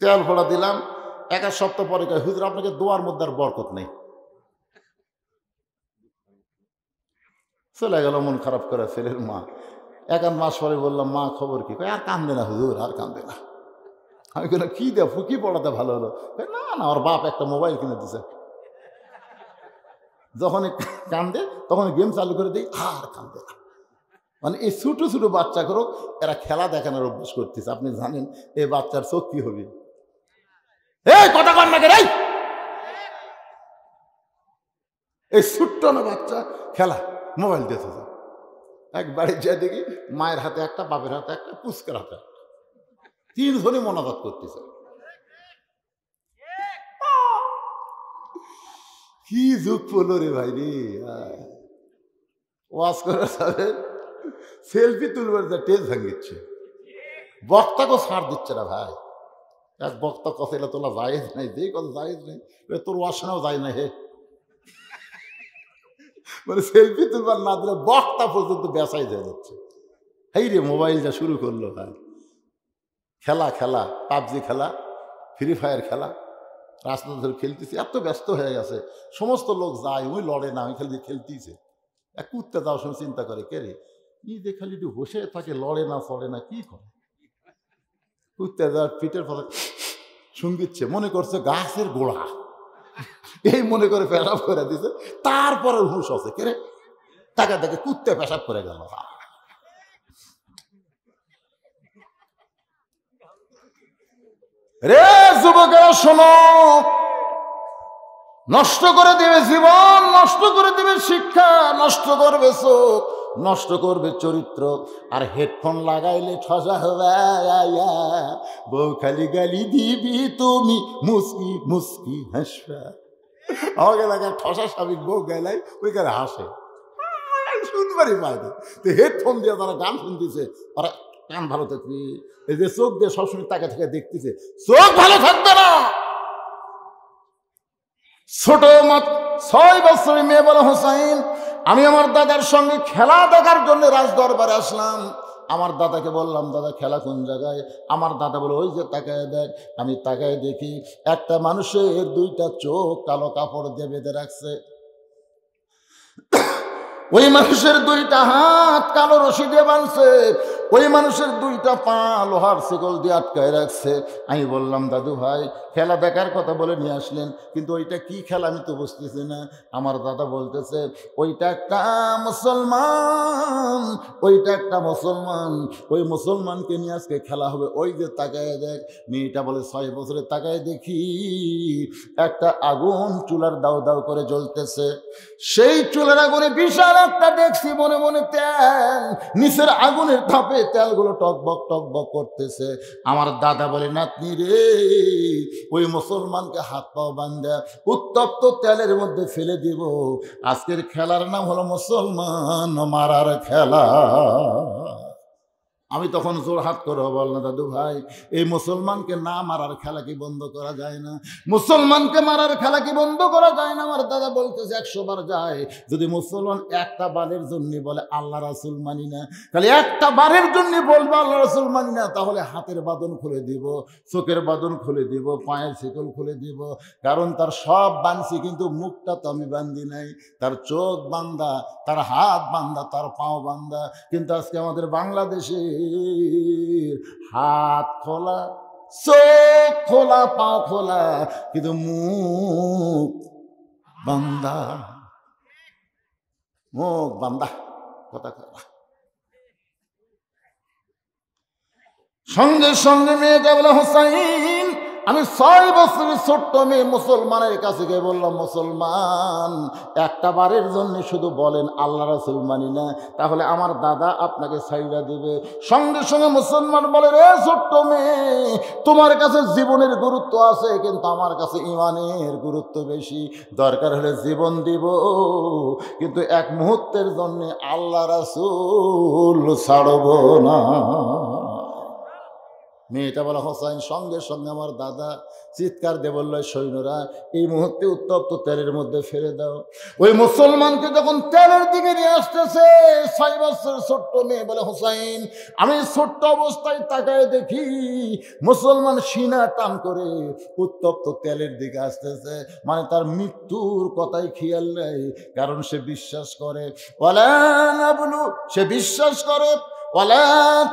তেল ফোড়া দিলাম, 1 সপ্তাহ পরে কয় হুজুর আপনাকে দোয়ার মধ্যে আর বরকত নেই। চলে গেল মন খারাপ করে ছেলের মা। 1 মাস পরে বললাম, মা খবর কি? কয় আর কান্দে না হুজুর, আর কান্দে না। আমি বললাম, কি দেব, কি পড়াতে ভালো হলো? না না, ওর বাপ একটা মোবাইল কিনে দিছে। যখন কান্দে তখন গেম চালু করে দিই, আর কান্দে না। মানে এই ছোটো ছোটো বাচ্চা করো, এরা খেলা দেখানোর অভ্যাস করতেছে। আপনি জানেন এই বাচ্চার চোখ কি হবে? এই কথা কন না রে, এই ছোট্ট না বাচ্চা খেলা মোবাইল দিয়েছে। একবারে যা দেখি মায়ের হাতে একটা, বাপের হাতে একটা, পুস্কার হাতে একটা, 3 জনই মনাজাত করতেছে। কি যুগ পড়লো রে ভাই রে। ওয়াজ করে সাহেব সেলফি তুলবার যা টেজ ভাঙিচ্ছে, বক্তাকে ছাড় দিচ্ছে না ভাই। এক বক্তা কথা এলে তোলা জায়েজ নাই, যেই কথা জায়েজ নেই তোর ওয়াসনাও যায় না। হে মানে সেলফি তুলবার না দিলে বক্তা পর্যন্ত বেসাই হয়ে যাচ্ছে। এই রে মোবাইল যা শুরু করলো ভাই, খেলা খেলা, পাবজি খেলা, ফ্রি ফায়ার খেলা, রাস্তা ধরে খেলতেছে, এত ব্যস্ত হয়ে গেছে। সমস্ত লোক যায়, ওই লড়ে না, ওই খালি খেলতেছে। এক কুত্তে যাওয়ার সময় চিন্তা করে, কে রে ই যে খালি একটু বসে থাকে, লড়ে না চলে না, কি করে? কুত্তে যাওয়ার পিঠের পাশে শুনবিচ্ছে, মনে করছে গাছের গোড়া, এই মনে করে পেশাব করে দিছে। তারপরে হুঁশ আছে, কে রে তাকে দেখে কুত্তে পেশাব করে গেল। রে যুবকেরা শোনো, নষ্ট করে দেবে জীবন, নষ্ট করে দেবে শিক্ষা, নষ্ট করবে চোখ, নষ্ট করবে চরিত্র। আর হেডফোন লাগাইলে ঠসা হবে, বউ খালি গালি দিবি তুমি মুস্কি মুস্কি হাসবা। আমাকে দেখা ঠসা স্বাভাবিক বউ গাইলাই ওইখানে হাসে, শুনবারই পায়। তো হেডফোন দিয়ে তারা গান শুনতেছে, ওরা কান ভালো থাকবি, এই যে চোখ দিয়ে সবসময় তাকে থেকে দেখতেছে, চোখ ভালো থাকবে না। ছোট মত 6 বছরের মেয়ে বলে, হোসাইন আমি আমার দাদার সঙ্গে খেলা দেখার জন্য রাজ দরবারে আসলাম। আমার দাদাকে বললাম, দাদা খেলা কোন জায়গায়? আমার দাদা বলে, ওই যে তাকায় দেখ। আমি তাকায় দেখি একটা মানুষের দুইটা চোখ কালো কাপড় দিয়ে বেঁধে রাখছে, ওই মানুষের দুইটা হাত কালো রশি দিয়ে বাঁধছে, ওই মানুষের দুইটা পা লোহার শিকল দিয়ে আটকায় রাখছে। আমি বললাম, দাদু ভাই খেলা দেখার কথা বলে নিয়ে আসলেন, কিন্তু ওইটা কি খেলা আমি তো বুঝতেছি না। আমার দাদা বলতেছে, ওইটা একটা মুসলমান, ওইটা একটা মুসলমান, ওই মুসলমানকে নিয়ে আজকে খেলা হবে। ওই যে তাকায় দেখ। মেয়েটা বলে, 6 বছরে তাকায় দেখি একটা আগুন চুলার দাও দাও করে জ্বলতেছে। সেই চুলার আগুনে বিশাল একটা দেখছি, মনে মনে তেল, নিচের আগুনের তাপে তেলগুলো টকবক টকবক করতেছে। আমার দাদা বলে, নাতনি রে, ওই মুসলমানকে হাত পাও বান্ধা উত্তপ্ত তেলের মধ্যে ফেলে দিব। আজকের খেলার নাম হলো মুসলমান মারার খেলা। আমি তখন জোর হাত করে বললাম, দাদু ভাই এই মুসলমানকে না মারার খেলা কি বন্ধ করা যায় না? মুসলমানকে মারার খেলা কি বন্ধ করা যায় না? আমার দাদা বলতেছে, 100 বার যায়। যদি মুসলমান একটা বারের জন্য বলে আল্লাহ রাসূল মানি না, খালি একটা বারের জন্য বলবো আল্লাহ রাসূল মানি না, তাহলে হাতের বাঁধন খুলে দিব, চোখের বাঁধন খুলে দিব, পায়ের শিকল খুলে দিব। কারণ তার সব বাঁধছি, কিন্তু মুখটা তো আমি বান্ধি নাই। তার চোখ বান্ধা, তার হাত বান্ধা, তার পাও বান্ধা। কিন্তু আজকে আমাদের বাংলাদেশে হাত খোলা, চোখ খোলা, পাও খোলা, কিন্তু মুখ বান্ধা, মুখ বান্ধা, কথা খোলা। সঙ্গে সঙ্গে মেয়েটা বলে, হোসাইন আমি 6 বছরের ছোট্ট মেয়ে মুসলমানের কাছে গিয়ে বললাম, মুসলমান একটা বারের জন্য শুধু বলেন আল্লাহ রাসূল মানি না, তাহলে আমার দাদা আপনাকে ছাইড়া দিবে। সঙ্গে সঙ্গে মুসলমান বলে, রে ছোট্ট মেয়ে, তোমার কাছে জীবনের গুরুত্ব আছে, কিন্তু আমার কাছে ইমানের গুরুত্ব বেশি। দরকার হলে জীবন দিব, কিন্তু এক মুহূর্তের জন্য আল্লাহ রাসূল ছাড়ব না। মেয়েটা বলে, হোসাইন সঙ্গে সঙ্গে আমার দাদা চিৎকার দিয়ে বলল, সৈন্যরা এই মুহূর্তে উত্তপ্ত তেলের মধ্যে ফেলে দাও। ওই মুসলমানকে যখন তেলের দিকে নিয়ে আসতেছে, 6 বছরের ছোট্ট মেয়ে বলে, হোসাইন আমি ছোট্ট অবস্থায় তাকায় দেখি মুসলমান সিনা টান করে উত্তপ্ত তেলের দিকে আসতেছে। মানে তার মৃত্যুর কথাই খেয়াল নেই, কারণ সে বিশ্বাস করে, সে বিশ্বাস করে ولا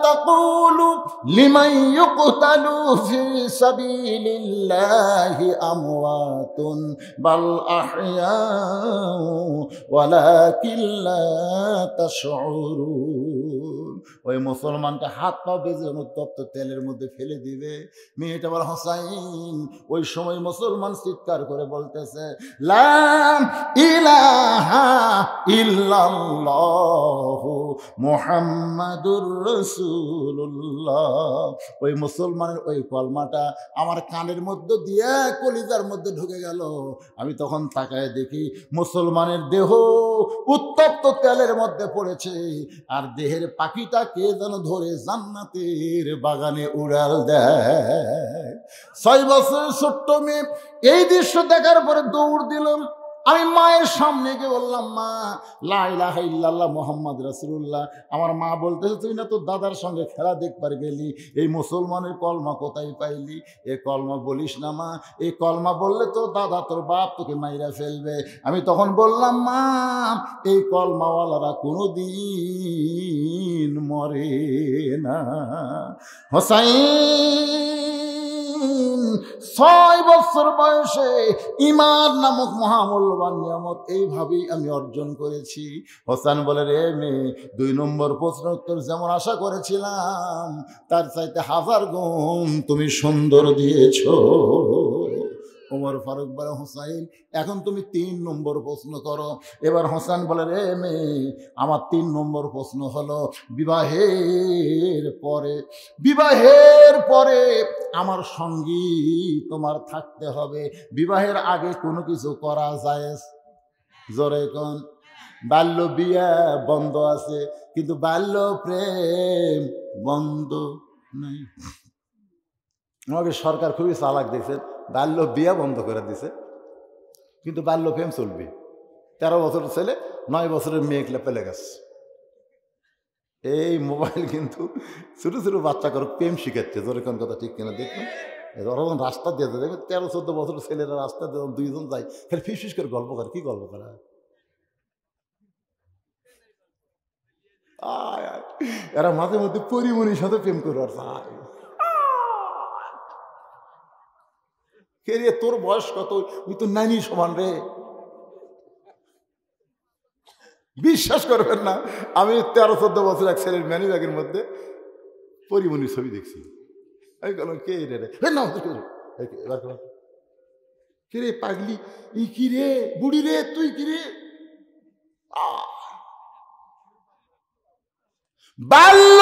تقولوا لمن يقتل في سبيل الله أموات بل أحياء ولكن لا تشعرون। ওই মুসলমানটা হাত পা বেঁধে উত্তপ্ত তেলের মধ্যে ফেলে দিবে। মেয়েটা বলে, হোসাইন ওই সময় মুসলমান চিৎকার করে বলতেছে, লা ইলাহা ইল্লাল্লাহু মুহাম্মাদুর রাসূলুল্লাহ। ওই মুসলমানের ওই কলমাটা আমার কানের মধ্যে দিয়ে কলিজার মধ্যে ঢুকে গেল। আমি তখন তাকায় দেখি মুসলমানের দেহ উত্তপ্ত তেলের মধ্যে পড়েছে, আর দেহের পাখিটা কে যেন ধরে জান্নাতের বাগানে উড়াল দেয়। 6 বছরের ছোট্ট মেয়ে এই দৃশ্য দেখার পরে দৌড় দিলাম। আমি মায়ের সামনে গিয়ে বললাম, মা লা ইলাহা ইল্লাল্লাহ মুহাম্মদ রাসূলুল্লাহ। আমার মা বলতেছে, তুই না তোর দাদার সঙ্গে খেলা দেখবার গেলি, এই মুসলমানের কলমা কোথায় পাইলি? এ কলমা বলিস না মা, এই কলমা বললে তো দাদা তোর বাপ তোকে মাইরা ফেলবে। আমি তখন বললাম, মা এই কলমাওয়ালারা কোনোদিন মরে না। হোসাইন 6 বছর বয়সে ঈমান নামক মহামূল্যবান নিয়ামত এইভাবেই আমি অর্জন করেছি। হোসেন বলে, রে মেয়ে 2 নম্বর প্রশ্ন উত্তর যেমন আশা করেছিলাম তার চাইতে 1000 গুণ তুমি সুন্দর দিয়েছ। ওমর ফারুক বলে, হোসাইন এখন তুমি 3 নম্বর প্রশ্ন করো। এবার হোসেন বলে, রে মেয়ে আমার 3 নম্বর প্রশ্ন হলো, বিবাহের পরে আমার সঙ্গী তোমার থাকতে হবে। বিবাহের আগে কোনো কিছু করা যায়? জোরে কোন? বাল্য বিয়া বন্ধ আছে, কিন্তু বাল্য প্রেম বন্ধ নাই। আমাকে সরকার খুবই চালাক দেখছেন, বাল্য বিয়া বন্ধ করে দিছে, কিন্তু বাল্য প্রেম চলবে। 13 বছরের ছেলে 9 বছরের মেয়ে পেলে গেছে। এই মোবাইল কিন্তু ছোটো ছোটো বাচ্চা করে প্রেম শিখাচ্ছে, যেরকম কথা ঠিক কিনা দেখুন। ওরকম রাস্তা দিয়ে দেখবেন 13-14 বছর ছেলেরা রাস্তা দিয়ে দুইজন যায়, খালি ফিস করে গল্প করে। কি গল্প করা? এরা মাঝে মধ্যে পরিমণির সাথে প্রেম করে আর কে রে, তোর বয়স কত? তুই তো নানি সমান রে। বিশ্বাস করবেন না, আমি 13-14 বছর এক ছেলের ম্যানি ব্যাগের মধ্যে পরিমণির ছবি দেখছি। আমি বললাম কে রে? না কে রে পাগলি, ই কি রে বুড়ি রে, তুই কি রে? বাল্য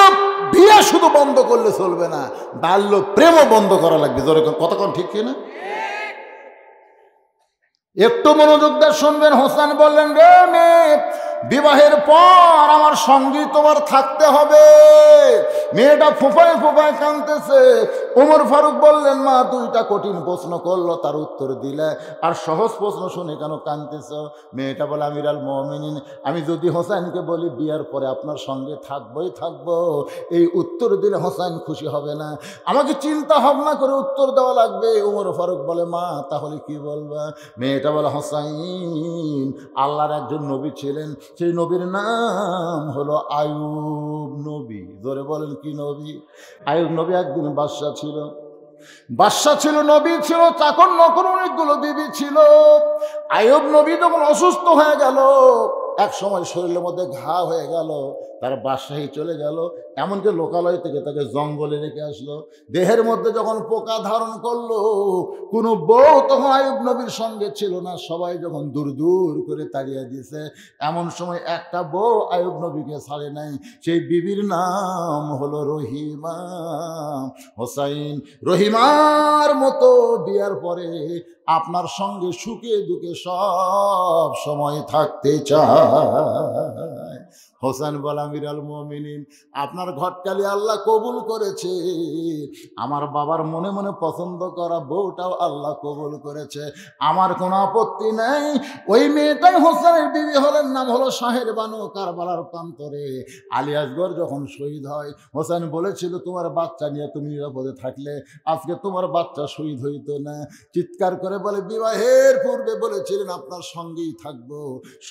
বিয়ে শুধু বন্ধ করলে চলবে না, বাল্য প্রেমও বন্ধ করা লাগবে। যেরকম কতক্ষণ ঠিক কিনা? একটু মনোযোগ দিয়ে শুনবেন। হোসেন বললেন, রে মেয়ে, বিবাহের পর আমার সঙ্গী তোমার থাকতে হবে। মেয়েটা ফোঁপায় ফোঁপায় কাঁদতেছে। ওমর ফারুক বললেন, মা দুইটা কঠিন প্রশ্ন করলো, তার উত্তর দিলে, আর সহজ প্রশ্ন শুনে কেন কাঁদতেছ? মেয়েটা বলে, আমিরাল মুমিনিন, আমি যদি হোসেনকে বলি বিয়ার পরে আপনার সঙ্গে থাকবোই থাকবো, এই উত্তর দিলে হোসেন খুশি হবে না, আমাকে চিন্তা ভাবনা করে উত্তর দেওয়া লাগবে। ওমর ফারুক বলে, মা তাহলে কি বলবা? মেয়েটা বলে, হোসাইন আল্লাহর একজন নবী ছিলেন, সেই নবীর নাম হলো আয়ুব নবী। জোরে বলেন, কি নবী? আয়ুব নবী একদিন বাদশা ছিল, নবী ছিল, চাকর নকর অনেকগুলো বিবি ছিল। আয়ুব নবী যখন অসুস্থ হয়ে গেল, এক সময় শরীরের মধ্যে ঘা হয়ে গেল, তার বাদশাহী চলে গেল, এমনকি লোকালয় থেকে তাকে জঙ্গলে রেখে আসলো। দেহের মধ্যে যখন পোকা ধারণ করলো, কোনো বউ তখন আয়ুব নবীর সঙ্গে ছিল না, সবাই যখন দূর দূর করে তাড়িয়ে দিয়েছে, এমন সময় একটা বউ আয়ুব নবীকে ছাড়ে নাই, সেই বিবির নাম হলো রহিমা। হোসাইন রহিমার মতো বিয়ার পরে আপনার সঙ্গে সুখে দুঃখে সব সময় থাকতে চায়। হোসেন বলে, আমিরাল মুমিনিন, আপনার ঘটকালি আল্লাহ কবুল করেছে, আমার বাবার মনে মনে পছন্দ করা বউটাও আল্লাহ কবুল করেছে, আমার কোনো আপত্তি নেই। ওই মেয়েটাই হোসেনের বিবি হলেন, নাম হলো শাহের বানু, কারবালার প্রান্তরে। আলী আসগর যখন শহীদ হয়, হোসেন বলেছিল, তোমার বাচ্চা নিয়ে তুমি নিরাপদে থাকলে আজকে তোমার বাচ্চা শহীদ হইতো না। চিৎকার করে বলে, বিবাহের পূর্বে বলেছিলেন আপনার সঙ্গেই থাকবো,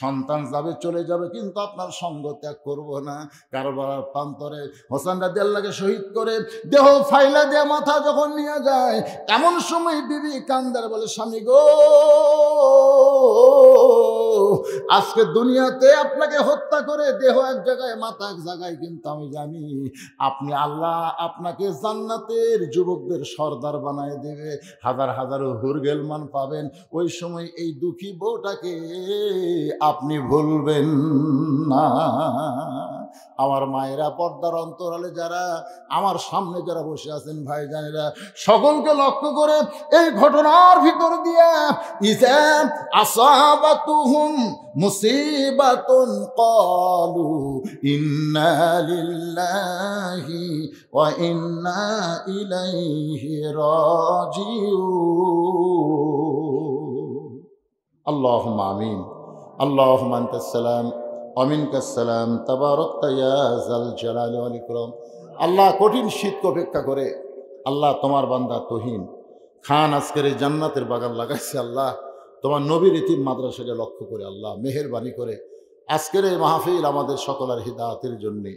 সন্তান যাবে চলে যাবে, কিন্তু আপনার সঙ্গ ত্যাগ করবো না। কারবালার প্রান্তরে হোসেন রাদিয়াল্লাহকে শহীদ করে দেহ ফাইলা দিয়ে মাথা যখন নিয়ে যায়, এমন সময় বিবি কান্দার বলে, স্বামী গো, আজকে দুনিয়াতে আপনাকে হত্যা করে দেহ এক জায়গায় মাথা এক জায়গায়, কিন্তু আমি জানি আপনি আল্লাহ আপনাকে জান্নাতের যুবকদের সর্দার বানায় দেবে, হাজার হাজার হুরগেলমান পাবেন। ওই সময় এই দুঃখী বউটাকে আপনি ভুলবেন না। আমার মায়েরা, পর্দার অন্তরালে যারা, আমার সামনে যারা বসে আছেন ভাইজানেরা, সকলকে লক্ষ্য করে এই ঘটনার ভিতর দিয়ে, ইযা আসাবাতুহুম মুসিবাতুন ক্বালু ইন্না লিল্লাহি ওয়া ইন্না ইলাইহি রাজিউন। আল্লাহুম্মা আমিন। আল্লাহুম্মা আনতাস সালাম ওয়া মিনকাস সালাম, তাবারাকতা ইয়া যাল জালালি ওয়াল ইকরাম। আল্লাহ, কঠিন শীতকে উপেক্ষা করে আল্লাহ তোমার বান্দা তহিন খান আজকের এই জান্নাতের বাগান লাগাইছে। আল্লাহ, তোমার নবীর ইতিম মাদ্রাসাকে লক্ষ্য করে আল্লাহ মেহেরবানি করে আজকের এই মাহফিল আমাদের সকলের হিদায়াতের জন্যে,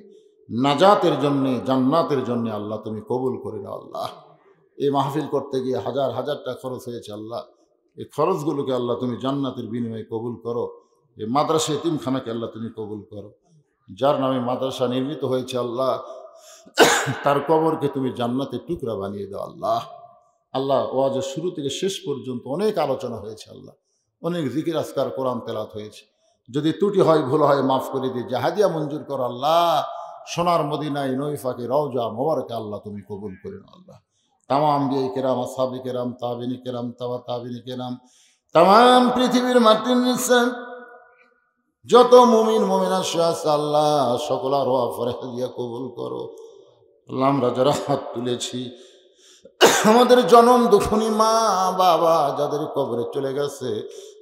নাজাতের জন্যে, জান্নাতের জন্যে আল্লাহ তুমি কবুল করে নাও। আল্লাহ, এই মাহফিল করতে গিয়ে হাজার হাজার টাকা খরচ হয়েছে, আল্লাহ এই খরচগুলোকে আল্লাহ তুমি জান্নাতের বিনিময়ে কবুল করো। এই মাদ্রাসা এতিমখানাকে আল্লাহ তুমি কবুল করো। যার নামে মাদ্রাসা নির্মিত হয়েছে আল্লাহ, তার কবরকে তুমি জান্নাতের টুকরা বানিয়ে দাও। আল্লাহ, আল্লাহ ওয়াজের শুরু থেকে শেষ পর্যন্ত অনেক আলোচনা হয়েছে, আল্লাহ অনেক জিকির আজকার কোরআন তেলাত হয়েছে। যদি ত্রুটি হয়, ভুল হয়, মাফ করে দিয়ে জাহাদিয়া মঞ্জুর করো। আল্লাহ, সোনার মদিনায় নৈফাকে রওজা মোবারকে আল্লাহ তুমি কবুল করে নাও। আল্লাহ, তামাম বিয়ে কেরাম, আসহাবে কেরাম, তাবিনী কেরাম, তাবিনী কেরাম, তামাম পৃথিবীর মাটির নিচে যত মুমিন মুমিনা আছে আল্লাহ সকলার ওয়াফারে দিয়া কবুল করো। আল্লাহ, আমরা যারা হাত তুলেছি, আমাদের জনম দুঃখনী মা বাবা যাদের কবরে চলে গেছে,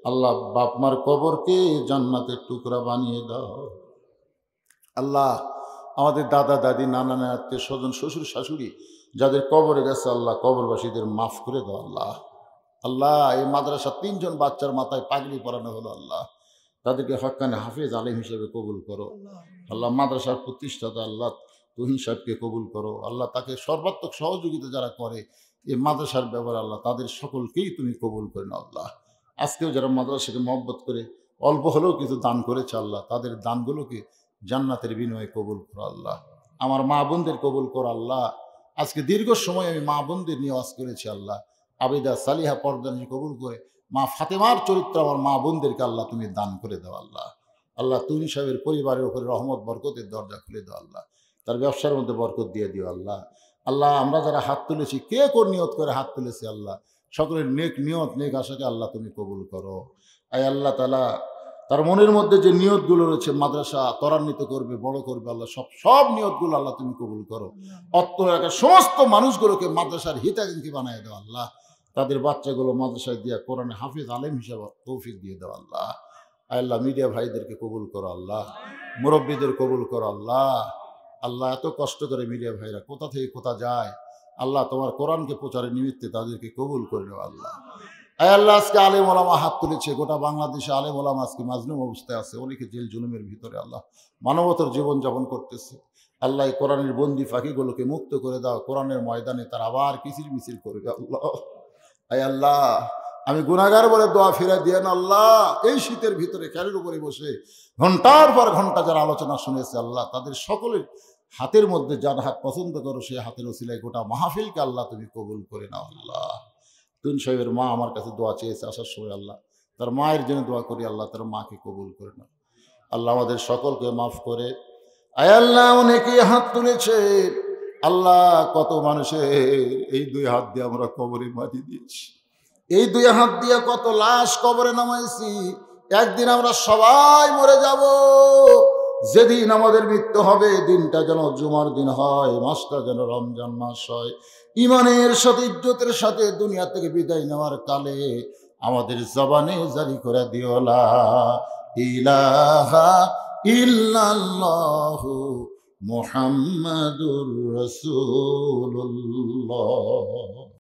আল্লাহ বাপ মার কবরকে জান্নাতের টুকরা বানিয়ে দাও। আল্লাহ, আমাদের দাদা দাদি নানা নানা আত্মীয় স্বজন শ্বশুর শাশুড়ি যাদের কবরে গেছে আল্লাহ কবরবাসীদের মাফ করে দাও আল্লাহ। আল্লাহ এই মাদ্রাসা 3 জন বাচ্চার মাথায় পাগড়ি পরানো হলো আল্লাহ, তাদেরকে হক্কানে হাফেজ আলেম হিসেবে কবুল করো আল্লাহ। মাদ্রাসার প্রতিষ্ঠাতা আল্লাহ তুহিন সাহেবকে কবুল করো আল্লাহ। তাকে সর্বাত্মক সহযোগিতা যারা করে এই মাদ্রাসার ব্যাপারে আল্লাহ তাদের সকলকেই তুমি কবুল করে নাও আল্লাহ। আজকেও যারা মাদ্রাসাকে মহব্বত করে অল্প হলেও কিছু দান করেছে আল্লাহ, তাদের দানগুলোকে জান্নাতের বিনিময়ে কবুল করো আল্লাহ। আমার মা বোনদের কবুল করো আল্লাহ। আজকে দীর্ঘ সময় আমি মা বোনদের নিয়ে ওয়াজ করেছি আল্লাহ। আবিদা সালিহা পর্দানি কবুল করে মা ফাতেমার চরিত্র আমার মা বোনদেরকে আল্লাহ তুমি দান করে দাও আল্লাহ। আল্লাহ তুহিন সাহেবের পরিবারের উপরে রহমত বরকতের দরজা খুলে দাও আল্লাহ, তার ব্যবসার মধ্যে বরকত দিয়ে দিও আল্লাহ। আল্লাহ আমরা যারা হাত তুলেছি, কে কোন নিয়ত করে হাত তুলেছি আল্লাহ, সকলের নেক নিয়ত নেক আশাকে আল্লাহ তুমি কবুল করো। আয় আল্লাহ তাআলা তার মনের মধ্যে যে নিয়তগুলো রয়েছে মাদ্রাসা ত্বরান্বিত করবে, বড় করবে আল্লাহ, সব নিয়তগুলো আল্লাহ তুমি কবুল করো। অত্র এলাকার সমস্ত মানুষগুলোকে মাদ্রাসার হিতাকাঙ্ক্ষী বানায় দাও আল্লাহ। তাদের বাচ্চাগুলো মাদ্রাসায় দিয়া কোরআনে হাফিজ আলেম হিসাবে তৌফিক দিয়ে দাও আল্লাহ। আল্লাহ মিডিয়া ভাইদেরকে কবুল করো আল্লাহ, মুরব্বীদের কবুল করো আল্লাহ। আল্লাহ এত কষ্ট করে মিডিয়া ভাইরা কোথা থেকে কোথা যায় আল্লাহ, তোমার কোরআনকে প্রচারের নিমিত্তে তাদেরকে কবুল করে নাও আল্লাহ। আল্লাহ আজকে আলেম ওলামা হাত তুলেছে, গোটা বাংলাদেশে আলেম ওলামা আজকে মাজলুম অবস্থায় আছে, অনেকে জেল জুলুমের ভিতরে আল্লাহ মানবতার জীবনযাপন করতেছে আল্লাহ। এই কোরআনের বন্দি ফাঁকিগুলোকে মুক্ত করে দাও, কোরআনের ময়দানে তার আবার কিচির মিছিল করবে আল্লাহ। আল্লাহ আমি গুনাহগার বলে দোয়া ফিরে দিয়েন আল্লাহ। এই শীতের ভিতরে খেলের উপরে বসে ঘন্টার পর ঘন্টা যারা আলোচনা শুনেছে আল্লাহ, তাদের সকলের হাতের মধ্যে যার হাত পছন্দ করো সেই হাতের ওসিলায় গোটা মাহফিলকে আল্লাহ তুমি কবুল করে নাও আল্লাহ। তুহিন সাহেবের মা আমার কাছে দোয়া চেয়েছে আসার সময় আল্লাহ, তার মায়ের জন্য দোয়া করি আল্লাহ তার মাকে কবুল করে নাও আল্লাহ। আমাদের সকলকে মাফ করে আয় আল্লাহ। অনেকে হাত তুলেছে আল্লাহ, কত মানুষের এই 2 হাত দিয়ে আমরা কবরে মাটি দিয়েছি, এই 2 হাত দিয়ে কত লাশ কবরে নামাইছি। একদিন আমরা সবাই মরে যাব, যেদিন আমাদের মৃত্যু হবে দিনটা যেন জুমার দিন হয়, মাসটা যেন রমজান মাস হয়। ইমানের সাথে ইজ্জতের সাথে দুনিয়া থেকে বিদায় নেওয়ার কালে আমাদের জবানে জারি করে দিও লা ইলাহা ইল্লাল্লাহু মুহাম্মাদুর রাসূলুল্লাহ।